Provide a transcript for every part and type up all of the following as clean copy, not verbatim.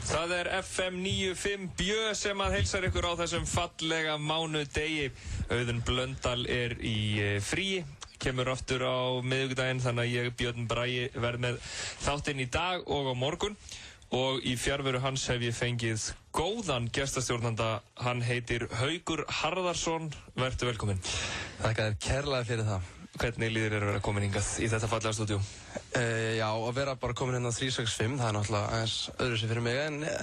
Það FM 95 Bjö sem að heilsar ykkur á þessum fallega mánudegi. Auðun Blöndal í fríi, kemur aftur á miðvikudaginn, þannig að ég, Björn Bragi, verð með þáttinn í dag og á morgun. Og í fjarveru hans hef ég fengið góðan gestastjórnanda, hann heitir Haukur Harðarson. Vertu velkominn. Þakka þér kærlega fyrir það. Hvernig líður þér að vera komin hingað í þetta fallega stúdíu? Já, að vera bara komin hérna á 365, það náttúrulega aðeins öðruvísi fyrir mig,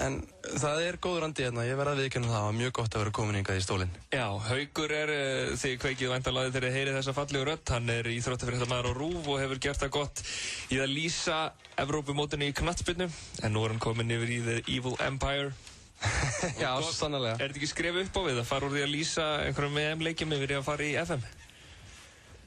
en það góður andi hérna, ég verð að viðurkenna það, mjög gott að vera komin hingað í stólinn. Já, Haukur þið kveikið væntanlega þegar þið heyrið þessa fallegu rödd, hann íþróttafréttamaður á RÚV og hefur gert það gott í að lýsa Evrópumótinu í knattspyrnu, en nú hann komin yfir í The Evil Empire. Já, sannarlega. Þetta ekki skrifa upp á við að fara úr því að lýsa einhverjum EM-leikjum yfir í að fara í FM?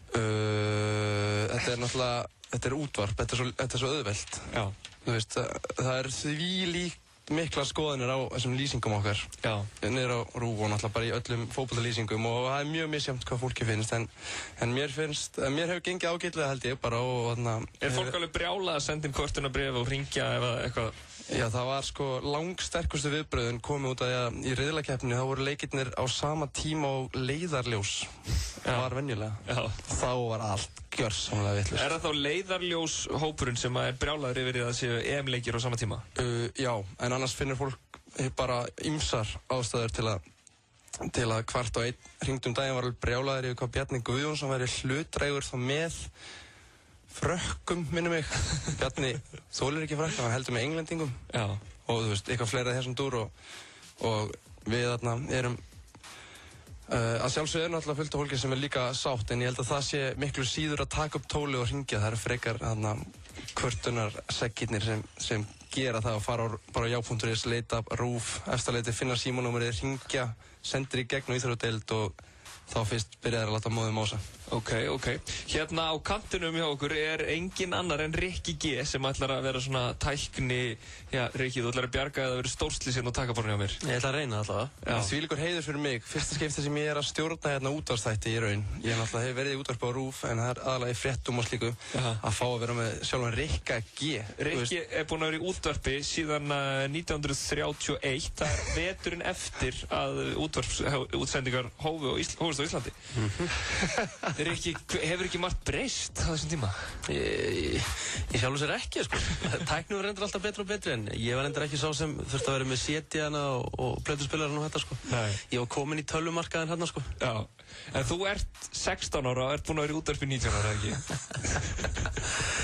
Þetta náttúrulega, þetta útvarp, þetta svo auðvelt. Já. Þú veist, það því mikla skoðanir á þessum lýsingum okkar. Já. Niður á RÚV og náttúrulega bara í öllum fótboltalýsingum og það mjög misjafnt hvað fólki finnst, en mér hefur gengið ágætlega held ég bara og þarna... Fólk alveg brjálað að senda inn kvörtunarbréf og hringja eða eitthvað? Já, það var sko langsterkustu viðbröðin komið út af því að í riðlakeppninni þá voru leikirnir á sama tíma og leiðarljós. Það var venjulega. Já. Þá var allt gjörsamlega vitlaust. Það þá leiðarljós hópurinn sem brjálaður yfir því að það séu EM-leikir á sama tíma? Já, en annars finnur fólk bara ýmsar ástæður til að hvart og einn hringdum daginn var alveg brjálaður yfir hvað Bjarni Guðjónsson væri hlutdrægur þá með frökkum, minnum mig. Bjarni þolir ekki frökkum, hann heldur með englendingum. Já. Og þú veist, eitthvað fleira þessum dúr og við þarna erum að sjálfsögðu náttúrulega fullt af fólki sem líka sátt, en ég held að það sé miklu síður að taka upp tóli og hringja. Það frekar þarna kvörtunarseggirnir sem gera það að fara bara á já.is, leita RÚV, eftirleiti, finna símanúmerið, hringja, sendir í gegn og íþróttadeild og þá fyrst byrjaði að láta móðum mósa. Ok. Hérna á kantinum hjá okkur engin annar en Rikki G sem ætlar að vera svona tækni. Já, Rikki, þú ætlar að bjarga eða vera stórslýsinn og taka borðin hjá mér. Ég ætla að reyna allavega. Þvílíkur heiður fyrir mig. Fyrsta skipti sem ég að stjórna hérna útvarpsþætti í raun. Ég náttúrulega hef verið í útvarpi á RÚV, en það aðalega í fréttum og slíku að fá að vera með sjálfan Rikka G. Rikki búinn að vera í útvarpi síðan 1931. Það veturinn eftir að útsendingar hófust á Íslandi. Rikki, hefur ekki margt breyst á þessum tíma? Ég sjálfur sér ekki, sko. Tæknin var reyndar alltaf betri og betri, en ég var reyndar ekki sá sem þurfti að vera með CD-ana og plötuspilaran og þetta, sko. Nei. Ég var komin í tölvumarkaðinn hérna, sko. Já. En þú ert 16 ára og ert búinn að vera í útvarpi 19 ára, ekki?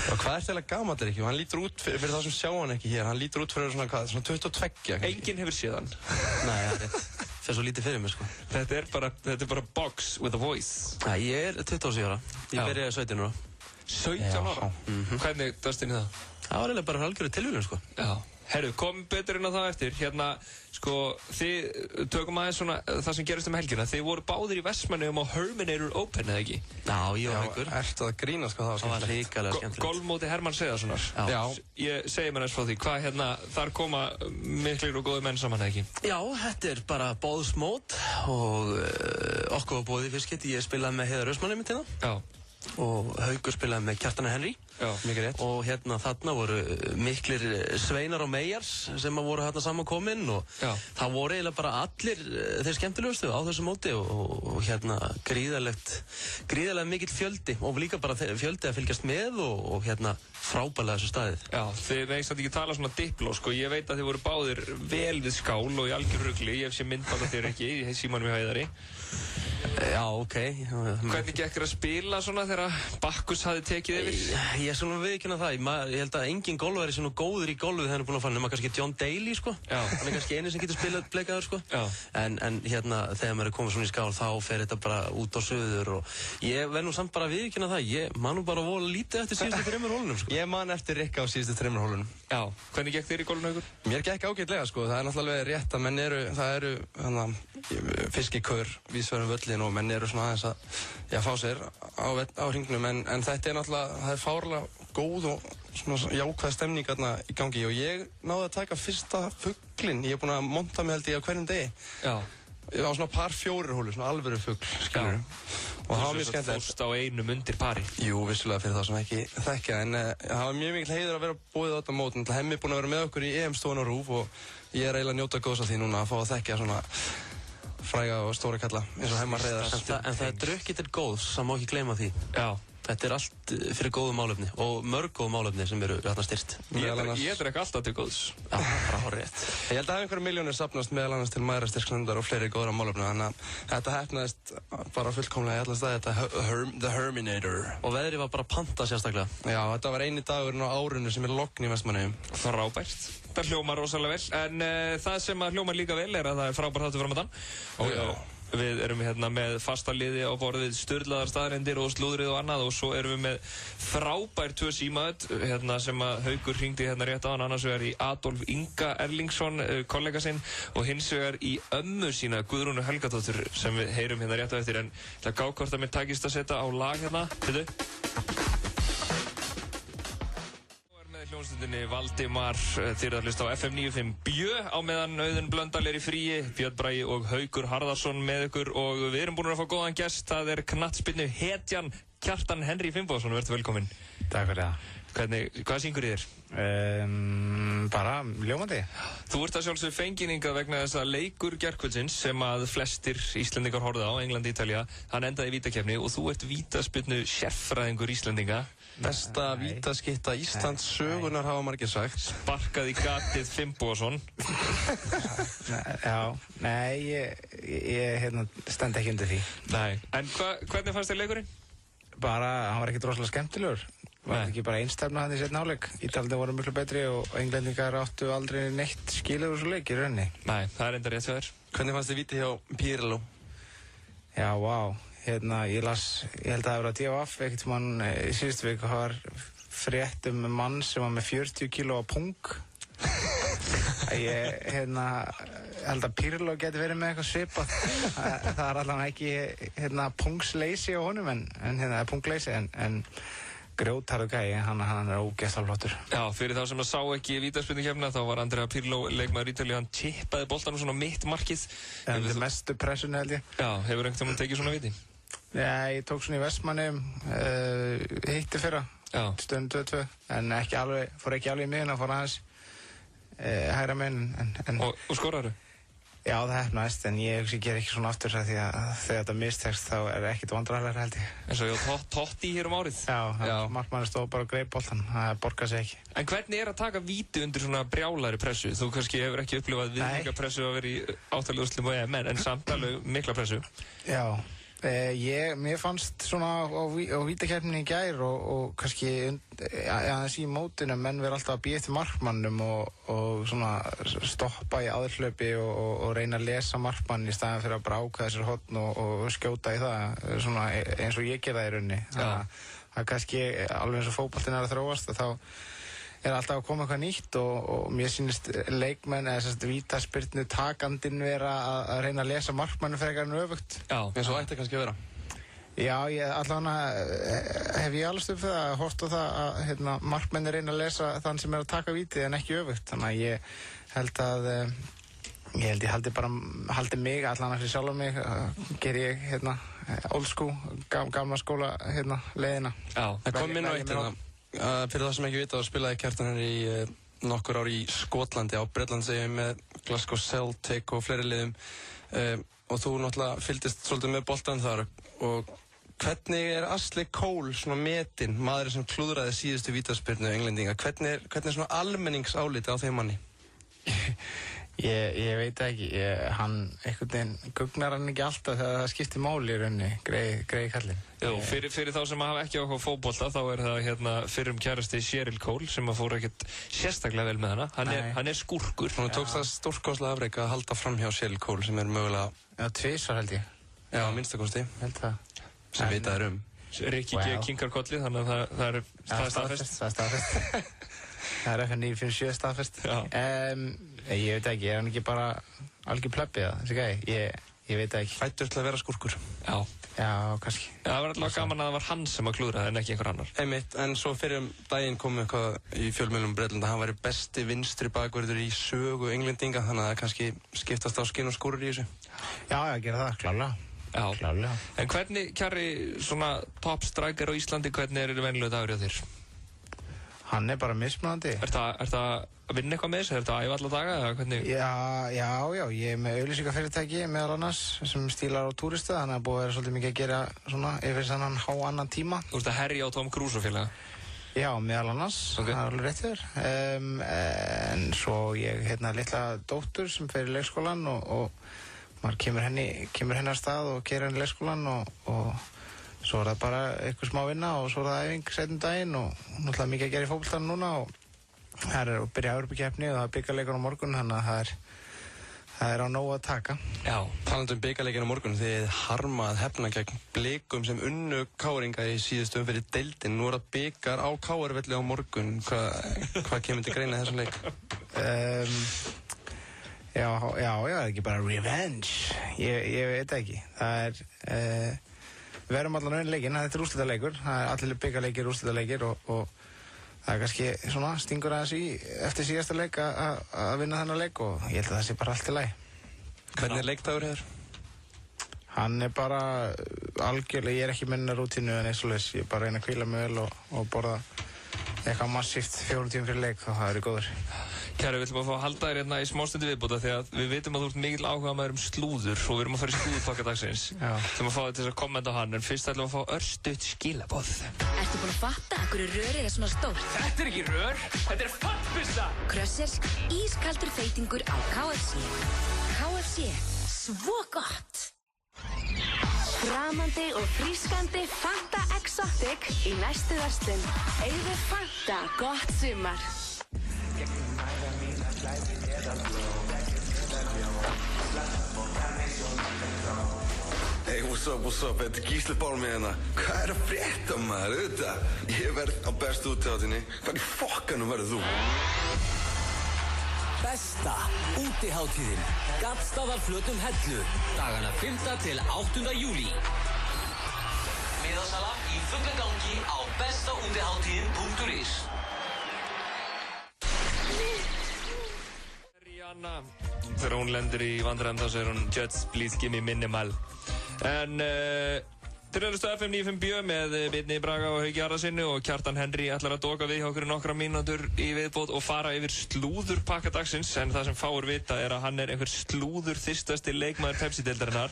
Og hvað ert eiginlega gamall, Rikki? Hann lítur út, fyrir það sem sjá hann ekki hér, hann lítur út fyrir svona, hvað, svona 22. Enginn hefur séð hann. Nei, það svo lítið fyrir mig, sko. Þetta er bara box with a voice. Nei, ég 27 ára. Ég byrjaði 17 ára. 17 ára? Hvernig dast inn í það? Það var eiginlega bara algjörðu tilvíðun, sko. Já. Herru, komum betur inn á það eftir. Hérna, sko, þið tökum aðeins svona það sem gerist helgina. Þið voru báðir í Vestmannaeyjum á Herminator Open, eða ekki? Já, ég og Haukur. Ertu að grínast hvað það var skemmtilegt? Það var hrikalega skemmtilegt. Golfmóti Hermann Hreiðarssonar. Já. Ég segi mér eins frá því, hvað hérna, þar koma miklir og góði menn saman, eða ekki? Já, þetta er bara bóðsmót og okkur var bóðið fyrst geti. Ég spilaði með Heiðar Östmann einmitt hérna. Já. Og Haukur spilaði með Kjartan Henry. Já, mikið rétt. Og hérna þarna voru miklir sveinar og meyjars sem voru hérna samankomin og það voru eiginlega bara allir þeir skemmtilegustu á þessu móti og hérna gríðarlega mikill fjöldi og líka bara fjöldi að fylgjast með og hérna frábærlega þessu staðið. Já, þið veist að ekki tala svona dipló, sko. Ég veit að þið voru báðir vel við skál og í algjör rugli. Ég hef séð myndband af þér ekki í símanum í Heiðari. Já, ok. Hvernig gekk þér að spila svona þegar Bakkus hafði tekið yfir? Ég er svona viðurkenna það. Ég held að engin golfari sé nú góður í golfið þegar hann er búinn að fara nema kannski John Daly, sko. Já. Hann er kannski eini sem getur spilað bleikaður, sko. Já. En hérna þegar maður er komið svona í skál þá fer þetta bara út á suður og ég verð nú samt bara að viðurkenna það. Ég man nú bara vola lítið eftir síðustu 3 hólunum, sko. Ég man eftir Rikka á síðustu 3 hólunum. Já. Hvernig gekk þér í golfinu, Haukur? Mér gekk ágætlega, sko. Það er náttúrulega rétt að menn eru fiskikör víðsvegar völlin og menn eru svona aðeins að fá sér á hringnum en þetta er náttúrulega, það er fárlega góð og svona jákvæð stemning þarna í gangi og ég náði að taka fyrsta fuglinn. Ég er búinn að monta mig held ég á hverjum degi. Já. Á svona par 4 hólur, svona alvöru fugl, skilurðu. Og það var mjög skemmtilegt. Fórst á einum undir pari. Jú, vissulega fyrir það sem ekki þekkja, en það var mjög mikil heiður að vera búið á þetta mót. Hemmi er búinn að vera með okkur í EM-stofan á RÚV og ég er eiginlega að njóta góðs af því núna að fá að þekkja svona fræga og stóri kalla eins og Hemma Hreiðar. En það drukkið til góðs, það má ekki gleyma því. Já. Þetta allt fyrir góðu málefni og mörg góðu málefni sem eru þarna styrt. Ég drekk alltaf til góðs. Já, bara hárrétt. Ég held að einhverjum milljónir safnast meðal annars til mæðrastyrksnefndar og fleiri góðra málefna, þannig að þetta heppnaðist bara fullkomlega í alla staði, The Herminator. Og veðrið var bara panta sérstaklega. Já, þetta var eini dagurinn á árinu sem er logn í Vestmannaeyjum. Frábært. Það hljómar rosalega vel, en það sem hljómar líka vel er að það er frábært þáttur framundan. Við erum hérna með fasta liði á borðið, sturlaðar staðreyndir og slúðrið og annað, og svo erum við með frábær 2 símaðut hérna sem að Haukur hringdi hérna rétt á hann, annars vegar í Adolf Inga Erlingsson, kollega sinn, og hins vegar í ömmu sína, Guðrúnu Helgadóttur, sem við heyrum hérna rétt á eftir, en það gá hvort að mér takist að setja á lag hérna, veitu? Hljómsveitinni Valdimar, þið eru að hlusta á FM 95 Bjö á meðan Auðun Blöndal er í fríi, Björn Bragi og Haukur Harðarsson með ykkur, og við erum búin að fá góðan gest, það er knattspyrnu hetjan Kjartan Henry Finnbogason, verður velkominn. Takk fyrir það. Hvað syngur í þér? Bara ljómandi. Þú ert að sjálfsögðu fenginingað vegna þess að leikur gærkvöldsins sem að flestir Íslendingar horfðu á, Englandi, Ítalía, hann endaði í vítakeppni og þú ert vítaspyrnu sérfræðingur Íslendinga. Besta vítaskytta Íslands sögunar hafa margir sagt. Sparkað í gatið Finnbogason. Já, nei, ég stend ekki undir því. Nei. En hvernig fannst þér leikurinn? Bara, hann var ekkert rosalega skemmtilegur. Var ekki bara einstefna hann í seinni hálfleik. Ítalirnir voru miklu betri og englendingar áttu aldrei neitt skilið úr svo leik í rauninni. Nei, það er enda rétt hjá þér. Hvernig fannst þið víti hjá Pirlo? Já, vá. Ég held að það hefur að DFF ekkert mann í síðustu viku, það var frétt mann sem var með 40 kíló af pung. Ég held að Pirlo geti verið með eitthvað svipað. Það er allavega ekki pungsleysi á honum, en pungleysi, en grjótharður gæi, hann er ógeðslega flottur. Já, fyrir þá sem að sá ekki vítaspyrnukeppnina, þá var Andrea Pirlo, leikmaður Ítalíu, hann tippaði boltanum svona mitt markið. Það er mestu pressunni, held ég. Já, hefur einhvern veginn tekið svona viti? Já, ég tók svona í Vestmannaeyjum, hitti fyrra, stund 2-2, en fór ekki alveg í miðuna, fór aðeins hægra megin. Og skoraðu? Já, það hefnaðist, en ég ger ekki svona aftur því að þegar þetta mistekst þá er ekkert vandræðilegra, held ég. En svo ég Totti hér árið? Já, markmaður stóð bara og greip boltan, það borgar sig ekki. En hvernig er að taka víti undir svona brjálæri pressu? Þú kannski hefur ekki upplifað viðmikla að vera í átalúrslum og EM, en samt alveg mikla pressu. Já. Mér fannst svona á vítakeppninni í gær og kannski aðeins í mótinu menn verið alltaf að bíða eftir markmannum og svona stoppa í aðhlaupi og reyna að lesa markmann í staðan fyrir að bráka þessir horn og skjóta í það svona eins og ég gera það í rauninni. Það er kannski alveg eins og fótboltinn er að þróast og þá er alltaf að koma eitthvað nýtt og mér sýnist leikmenn eða vítaspyrnu takandinn vera að reyna að lesa markmannu frekar en öfugt. Já, eins og ætti kannski að vera. Já, allavega hef ég alveg fyrir það að horta það að markmenni reyna að lesa þann sem er að taka vítið en ekki öfugt. Þannig að ég held að ég haldi mig allan fyrir sjálf mig, ger ég old school, gamla skóla leiðina. Já, það kom inn á eitt fyrir það sem ekki vita, þá spilaði Kjartan Henry í nokkur ár í Skotlandi á Bretlandseyjum með Glasgow Celtic og fleiri liðum og þú náttúrulega fylgdist svolítið með boltan þar og hvernig er Ashley Cole svona metinn, maðurinn sem klúðraði síðustu vítaspyrnu englendinga, hvernig er svona almenningsáliti á þeim manni? Ég veit ekki, hann einhvern veginn gugnar hann ekki alltaf þegar það skiptir máli í rauninni, greið kallinn. Jú, fyrir þá sem hafa ekki áhuga á fótbolta þá er það fyrrum kærasti Cheryl Cole sem að fór ekkert sérstaklega vel með hana. Hann er skúrkur. Hún tókst það stórkostlega afrek að halda fram hjá Cheryl Cole sem er mögulega... Já, tvisvar held ég. Já, minnstakosti. Held það. Sem vitað Rikki G. kinkar kolli, þannig að það er staðfest. Það er staðfest. Það er eitthvað 957 staðfest. Ég veit ekki, er hann ekki bara algjör plebbið það, þessi gæi? Ég veit ekki. Fættur til að vera skúrkur. Já, kannski. Það var alltaf gaman að það var hann sem að klúðra en ekki einhver annar. Einmitt, en svo fyrir daginn kom eitthvað í fjölmiðlum Bretlanda, hann væri besti vinstri bakvörður í sögu englendinga, þannig að það kannski skiptast á skinn og skúrur í þessu. Já, gera það, klárlega. klárlega. En hvernig, Kjarri, svona top striker á Íslandi, hvernig venjulegur dagur hjá þér? Hann bara mismunandi. Er það að vinna eitthvað með þessu? Er það að æfa alla daga eða hvernig? Já, ég er með auglýsingafyrirtæki meðal annars sem stílar á túristu, þannig að búið að vera svolítið mikið að gera svona yfir þannan annan tíma. Þú veist að herja á Tom Cruise og félaga? Já, meðal annars, það er alveg rétt þér. En svo ég litla dóttur sem fer í leikskólan og maður kemur henni að stað og keyrir henni í leikskólan og svo er það bara eitthvað smá vinna og svo er það æfing seinum daginn og náttúrulega mikið að gera í fótboltanum núna og það er að byrja Evrópukeppni og það er bikarleikur á morgun, þannig að það er á nógu að taka. Já, talandi bikarleikin á morgun, þið harmað hefna gegn Blikum sem unnu KR-inga í síðustu umferð í deildin. Nú er það bikar á KR-velli á morgun. Hvað kemur til greina þessum leik? Já, það er ekki bara revenge. Ég veit ekki. Það er... Við verðum allan raun leikinn, þetta er úrslitaleikur, það er allir bikarleikir úrslitaleikir og það er kannski svona stingur aðeins í eftir síðasta leik að vinna þennan leik og ég held að það sé bara allt í lagi. Hvernig er leikdagur hér? Hann er bara algjörlega, ég er ekki minna rútínu en eins og leys, ég er bara að reyna að hvíla mig vel og borða eitthvað massíft 4 tímum fyrir leik og það eru góður. Kæri, við ætlum að fá að halda þér hérna í smástundi viðbóta því að við vitum að þú ert mikill áhugamaður slúður og við erum að fara í slúðurpakka dagsins. Við ætlum að fá þér til að kommenta á hann, en fyrst ætlum við að fá örstutt skilaboð. Ertu búin að fatta af hverju rörið er svona stórt? Þetta er ekki rör, þetta er fallbyssa! Krössers, ískaldur þeytingur á KFC. KFC, svo gott! Framandi og frískandi Fanta Exotic í næstu verslun. Eigðu Fanta gott sumar. Hey, what's up, þetta er Gísli Pálmi hérna. Hvað er að frétta maður, auðvitað? Ég verð á bestu útihátíðinni. Hvað í fokkanum verður þú? Besta útihátíðin. Gaddstaðarflötum Hellu. Dagana 5. til 8. júlí. Miðasala í fulla gangi á bestaútihátíðin.is. Rihanna, þegar hún lendir í vandræðum þá segir hún Just please give me minimal. En þeir eru stöð FM 95 BÖ með Birni Braga og Hauki Harðarsyni og Kjartan Henry ætlar að doka við hjá okkur í nokkra mínútur í viðbót og fara yfir slúðurpakka dagsins, en það sem fáir vita er að hann er einhver slúðurþyrstasti leikmaður Pepsi-deildarinnar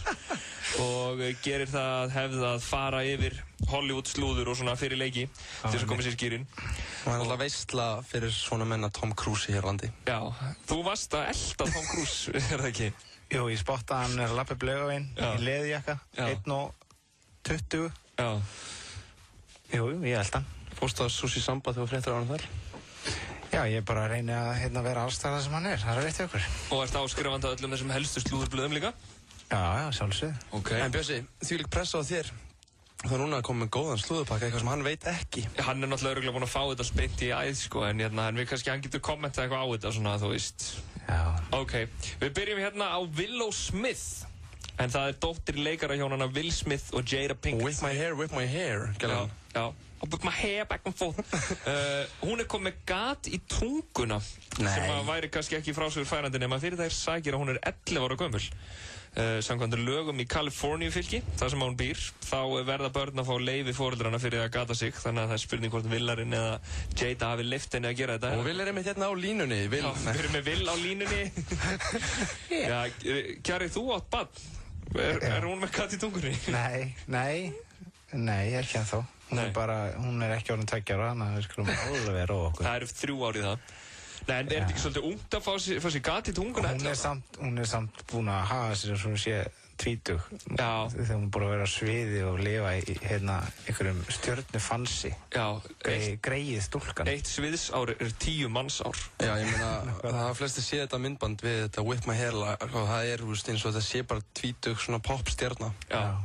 og gerir það hefð að fara yfir Hollywood slúður og svona fyrir leiki til þess að koma sér skýrin. Og hann er alltaf veistla fyrir svona menna Tom Cruise í Hérlandi. Já, þú varst að elda Tom Cruise, er það ekki? Jú, ég spotta hann er að lappa upp Laugaveginn í leðjakka, 1:20. Já. Jú, ég held hann. Fórstu á Sushi Samba þegar þú fréttir á hann þar? Já, ég bara reyni að vera allstar það sem hann er, það er rétt hjá okkur. Og ert áskrifandi að öllum þessum helstu slúðurblöðum líka? Já, sjálfsögð. Okay. En Bjössi, þvílík pressa á þér. Það er núna að koma með góðan slúðurpakka, eitthvað sem hann veit ekki. Hann er náttúrulega örugglega búinn að fá þetta spennt í æð, sko, en hann getur kommentað eitthvað á þetta, svona, þú veist. Já. Ok, við byrjum hérna á Willow Smith, en það er dóttir leikarahjónanna Will Smith og Jada Pinkett. Whip my hair, gæla hann. Já, whip my hair back and forth. Hún er komið með gat í tunguna, sem að væri kannski ekki frásögur færandi nema fyrir þær sækir að hún er 11 ára gömul. Samkvæmt lögum í Kaliforníu fylki, þar sem hún býr, þá verða börn að fá leyfi foreldrana fyrir að gata sig, þannig að það er spurning hvort Willarinn eða Jada hafi leyft henni að gera þetta. Og Will er einmitt hérna á línunni, Will. Já, við erum með Will á línunni. Já, Kjari, þú átt barn. Er hún með gat í tungunni? Nei, ekki ennþá. Hún er ekki orðin 2 ára, þannig að við skulum alveg vera á okkur. Það eru 3 ár í það. Nei, en er þetta ekki svolítið ungt að fá sér gat í tunguna? Hún er samt búin að hafa sér svo hún sé 20. Já. Þegar hún búin að vera á sviði og lifa í einhverjum stjörnufansi. Já. Greið stúlkan. 1 sviðsár er 10 mannsár. Já, ég meina, það flesti sé þetta myndband við þetta Whip My Hair, og það er, eins og þetta sé bara 20 svona popstjarna. Já.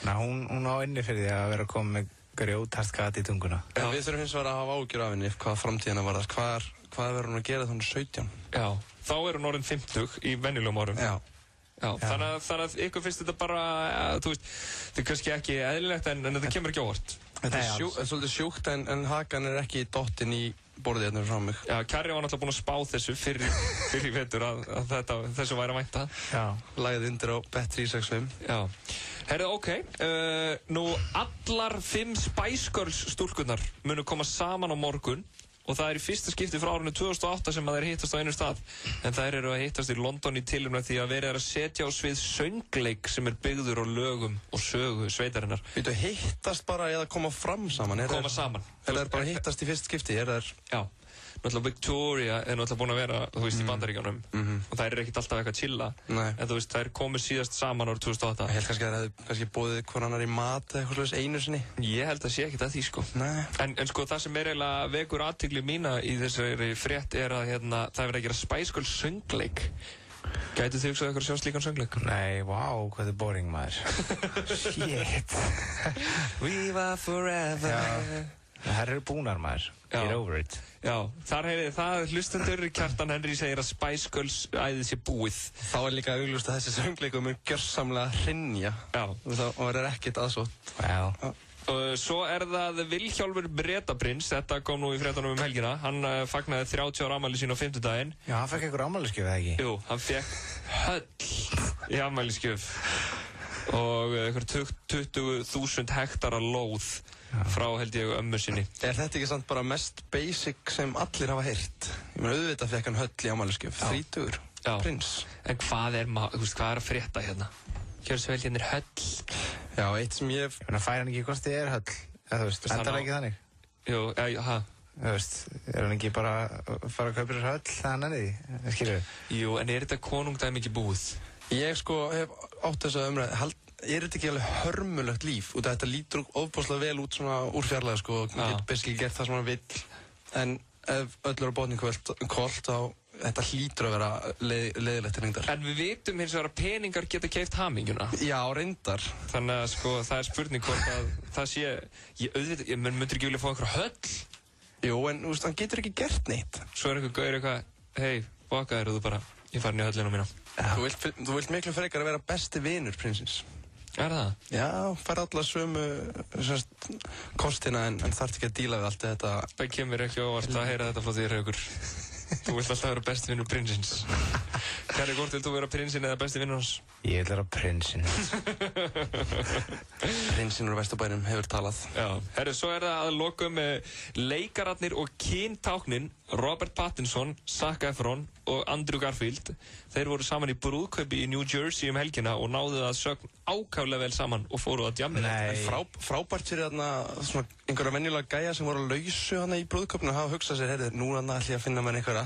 Ná, hún á inni fyrir því að vera að koma með grjóthart gat í tunguna. En við þurfum hins vegar að hafa ágjur af henni hvað framtíðina var það. Hvað verður hún að gera þannig 17? Já, þá er hún orðin 50 í venjulegum árum. Já. Þannig að ykkur finnst þetta bara, þú veist, þetta er kannski ekki eðlilegt en þetta kemur ekki óvart. Þetta er svolítið sjúkt en hakan er ekki dottinn í borðið hérna frá mig. Já, Kjarri var náttúrulega búinn að spá þessu fyrir vetur að þessu væri að vænta. Já. Lagði undir á Bet365. Já. Herðu, ok. Nú, allar 5 Spice Girls stúlkurnar munu koma saman á morgun og það í fyrsta skipti frá árinu 2008 sem að þeir hittast á einu stað. En þær eru að hittast í London í tilefni af því að verið að setja á svið söngleik sem byggður á lögum og sögu sveitarinnar. Viltu hittast bara eða koma fram saman? Koma saman. Eller bara hittast í fyrsta skipti? Já. Náttúrulega Victoria er náttúrulega búin að vera, þú veist, í Bandaríkjunum og þær ekkert alltaf eitthvað að chilla. En þú veist, þær komu síðast saman árið 2008. Ég held kannski að þær hefðu kannski boðið hver annar í mat eða eitthvað slags einu sinni. Ég held að sé ekkert að því, sko. En sko, það sem eiginlega vekur athygli mína í þessari frétt er að það er verið að gera Spice Girls söngleik. Gætu þið hugsað ykkur að sjá slíkan söngleik? Nei, wow, hvað er boring, maður. Shit. Viva forever. Það eru búnar, maður. Get over it. Já, þar hefði það hlustendur. Kjartan Henry segir að Spice Girls æðið sé búið. Þá er líka augljóst að þessi söngleikum mun gjörsamlega hrynja. Já. Og verður ekkert aðsótt. Já. Svo er það Vilhjálmur Bretaprins. Þetta kom nú í fréttunum helgina. Hann fagnaði 30 ára afmæli sín á 5. daginn. Já, hann fekk einhver afmælisgjöf, eða ekki? Jú, hann fekk höll í afmælisgjöf og einhver 20.000 hektara lóð frá, held ég, ömmu sinni. Er þetta ekki samt bara mest basic sem allir hafa heyrt? Ég meina, auðvitað fekk hann höll í afmælisgjöf. 30, prins. En hvað er að frétta hérna? Gjörðu svo vel, hérna er höll. Já, eitt sem ég... Fær hann ekki hvort þið er höll? Eða þú veist, endar ekki þannig? Jú, hæ? Þú veist, er hann ekki bara að fara að kaupa þér höll þegar hann enni því? Skilur? Jú, en er þetta konungdæmi ekki búið? Ég sko hef átt þess að umræða. Er þetta ekki alveg hörmulegt líf? Og þetta lítur ofboðslega vel út svona úr fjarlæða, sko. Getur basically gert það sem hann vill. En ef öll eru botnin kvöld, þá þetta hlýtur að vera leiðilegt til lengdar. En við vitum hins vegar að peningar geta keypt hamingjuna. Já, reyndar. Þannig að sko, það er spurning hvort að það sé... Ég myndir ekki vilja fá einhver höll. Jú, en þú veist, hann getur ekki gert neitt. Svo er einhver gaur eitthvað, hei, baka þér og þú bara, ég farin í höllina mína. Þú vilt miklu frekar að vera besti vinur prinsins. Er það? Já, fær alla sömu kostina en þarf ekki að díla við allt þetta. Það kemur ekki óvart að heyra þetta frá þér, Haukur. Þú vilt alltaf vera besti vinur prinsins. Kæri, hvort vilt þú vera prinsinn eða besti vinur hans? Ég vil vera prinsinn. Prinsinn úr Vesturbænum hefur talað. Já, herru, svo er það að lokum leikararnir og kyntáknin Robert Pattinson, Zac Efron og Andrew Garfield. Þeir voru saman í brúðkaupi í New Jersey helgina og náðu að sögn ákaflega vel saman og fóru að djammi. Frábært fyrir þarna einhverja venjulega gæja sem voru að lausu hana í brúðkaupinu og hafa hugsað sér, heyrðu, nú ætla ég að finna mér einhverja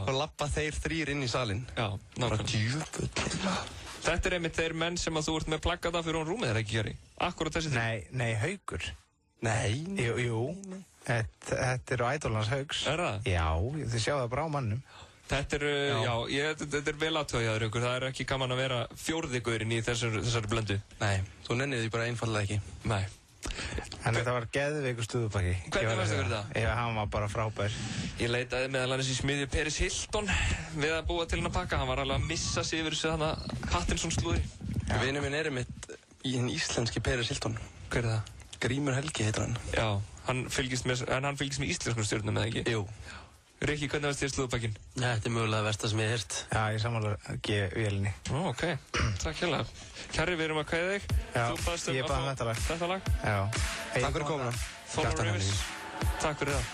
og lappa þeir 3 inn í salinn. Já, nákvæmlega. Þetta er einmitt þeir menn sem að þú ert með plakkata fyrir hún rúmið, er ekki, Geri? Akkurat þessi þrjú. Nei, Haukur. Nei. Jú. Þetta eru ædolans Hauks. Er það? Já, þið sjáu það bara á mannum. Þetta er vel aðtöðjaður ykkur, það er ekki gaman að vera 4. gaurinn í þessari blöndu. Nei, þú nennið því bara einfallega ekki. Nei. En þetta var geðveikur stuðupakki. Hvernig varst það verið það? Já, hann var bara frábær. Ég leitaði meðal annars í smiðju Paris Hilton við að búa til hann að pakka. Hann var alveg að missa sig yfir þessu þarna Pattinson slúði. Vinur minn er mitt í hinn íslenski Paris Hilton. Hver er það? Grímur Helgi heitir hann. Já, hann fylgist með íslenskum stjórnum, eða ekki? Jú. Rikki, hvernig varst þér slúðupakkin? Þetta er mögulega versta sem ég hef heyrt. Já, ég sammála G-vélinni. Ó, ok. Takk hérlega. Kjarri, við erum að kveðja þig. Já, þú baðst ég bað þetta lag. Þetta lag? Já. Takk fyrir komuna. Follow Rivers. Takk fyrir það.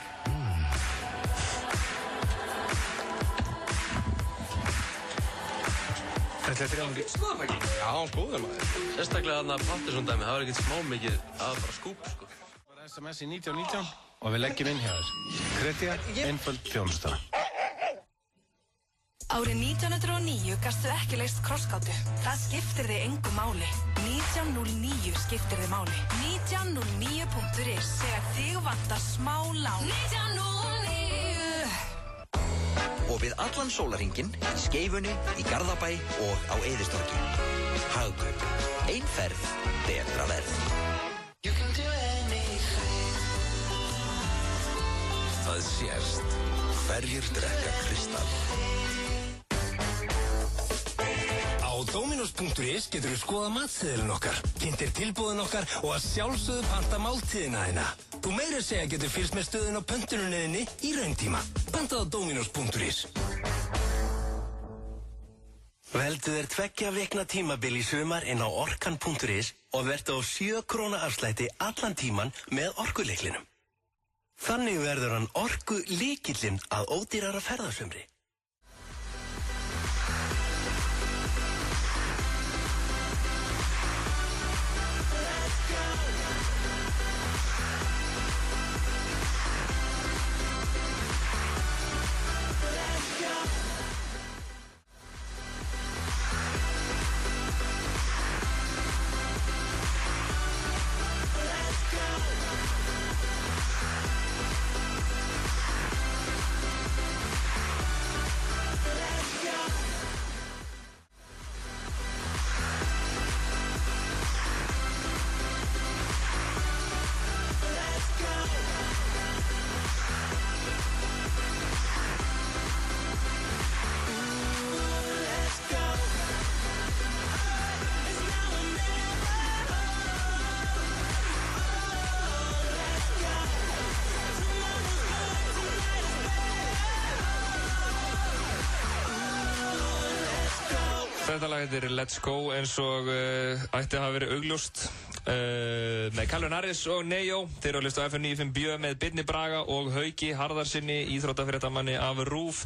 Þetta er ekki slúðupakki? Já, góður maður. Sérstaklega þarna Pattinson dæmi, það var ekkert smá mikið að bara skúp, sko. Það var SMS í 1919 og við leggjum inn hjá þér. Kredja, einföld þjónusta. Árið 1909 gastu ekki leyst krossgátu. Það skiptir þig engu máli. 1909 skiptir þig máli. 1909.is þegar þig vantar smá lán. 1909. Og við allan sólarhringinn, í Skeifunni, í Garðabæ og á Eiðistorgi. Hagkaup. Ein ferð, betra verð. Það sést. Hverjir drekka Kristall. Á Dominos.is getur við skoða matseðilinn okkar, kynntir tilbúðin okkar og að sjálfsögðu panta máltíðina þína. Þú meira segja getur fylgst með stöðun á pöntuninniðinni í rauntíma. Pantað á Dominos.is. Vel Seldu þér 2 vikna tímabil í sumar inn á orkan.is og vertu á 7 króna afslætti allan tíman með orkulyklinum. Þannig verður hann orkulykillinn að ódýrara ferðasumri. Þetta lag heitir Let's Go eins og ætti að hafa verið augljóst með Calvin Harris og Neo. Þeir eru að hlusta á FM 95 Bjö með Birni Braga og Hauki Harðarsinni, íþróttafréttamanni af RÚV,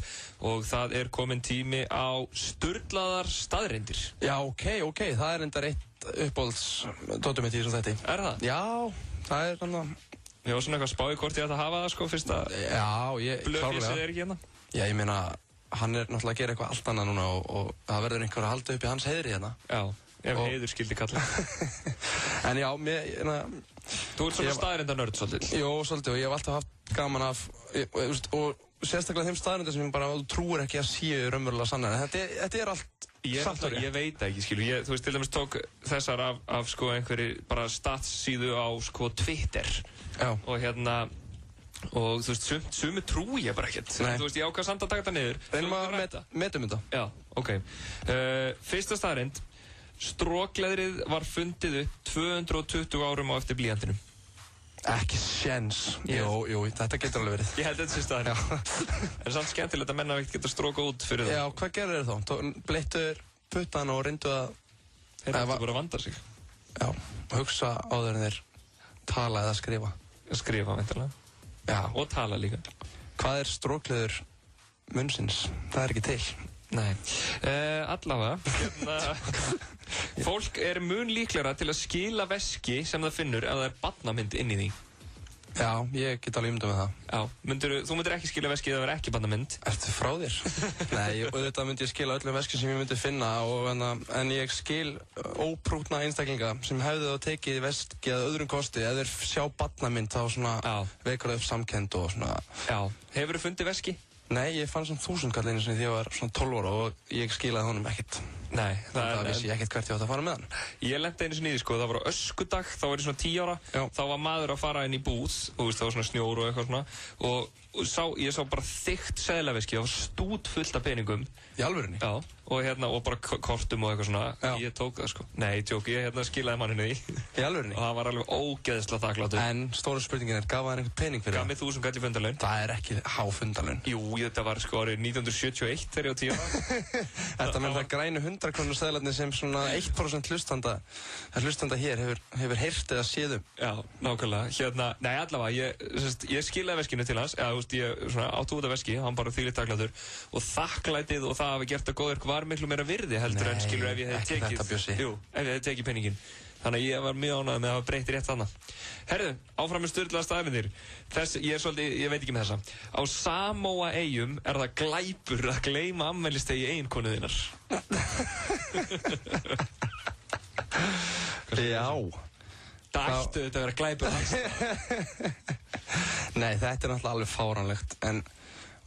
og það er kominn tími á sturlaðar staðreyndir. Já, ok, það er endar eitt uppbóldsdóttum mitt í þessum þætti. Er það? Já, það er þannig. Ég var svona eitthvað spáði hvort ég ætti að hafa það sko fyrst að blöðfísið er ekki hérna. Já, ég meina, hann er náttúrulega að gera eitthvað allt annað núna og það verður einhver að halda upp í hans heiðri hérna. Já, ef heiður skildi kalla. En já, þú ert svona staðreindanörd svolítið. Jó, svolítið, og ég hef alltaf haft gaman af, og sérstaklega þeim staðreindar sem ég bara trúir ekki að séu raunverulega sannar. Þetta er allt satt og rétt. Ég veit ekki, skilu. Þú veist, til dæmis tók þessar af sko einhverju bara statssíðu á sko Twitter. Já. Og hérna, og þú veist, sumu trúi ég bara ekkert. Þú veist, ég ákvað samt að taka þetta niður. Reynum að metum þetta. Já, ok. Fyrsta staðreind. Strokleðrið var fundið upp 220 árum á eftir blýantinum. Ekki séns. Jú, þetta getur alveg verið. Ég held þetta sé staðreind. En samt skemmtilegt að menn hafa ekkert geta stróka út fyrir það. Já, hvað gerir þeir þá? Bleittur puttan og reyndu að... Þeir ættu bara að vanda sig. Já, hugsa áður en þeir tala eða skrifa. Skrifa, veintilega. Já. Og tala líka. Hvað er strókleður munnsins? Það er ekki til. Nei. Allavega. Fólk er mun líklegra til að skila veski sem það finnur ef það er barnamynd inn í því. Já, ég get alveg með það. Já, þú myndir ekki skila veski ef það er ekki barnamynd. Ertu frá þér? Nei, auðvitað myndi ég skila öllum veski sem ég myndi finna en ég skil óprútna einstaklinga sem hefðu þá tekið veski að öðrum kosti. Ef þeir sjá barnamynd þá svona vekur það upp samkennd og svona. Já, hefurðu fundið veski? Nei, ég fann svona 1000 kall einu sinni þegar ég var svona 12 ára og ég skilaði honum ekkert. Nei, það vissi ég ekkert hvert ég átt að fara með hann. Ég lenti einu sinni í því sko, það var á öskudag, þá var ég svona 10 ára. Já. Þá var maður að fara inn í búð og það var svona snjór og eitthvað svona og ég sá bara þykkt seðlaveski, það var stút fullt af peningum. Í alvörinni? Já, og bara kortum og eitthvað svona. Já. Ég tók það sko. Nei, ég skilaði manninu því. Í alvörinni? Og það var alveg ógeðslega þakklátur. En stóra spurningin er, gaf hann einhvern pening fyrir það? Gaf mig 1000 kall í fundarlaun. Það er ekki há fundarlaun. Jú, þetta var sko árið 1971 þegar ég var 10 ára. Þetta með það grænu 100 krónu seðlarnir sem svona 1% hlustanda hér hefur heyrt eða séðum. Já, nákvæmlega. Nei, allavega, ég skilaði veskinu til hans, ég átti út af veski, hann bara þvílíkt þakklátur og þakklætið og það að hafa gert það góðverk var miklu meira virði heldur en skilur ef ég hefði tekið peningin. Þannig að ég var mjög ánægður með að hafa breytt rétt þarna. Herðu, áfram með sturlaða staðreyndir. Ég veit ekki með þessa. Á Samóa-eyjum er það glæpur að gleyma afmælistegi eiginkonu þinnar. Já. Það ættu þetta að vera glæpur hans. Nei, þetta er náttúrulega alveg fáránlegt.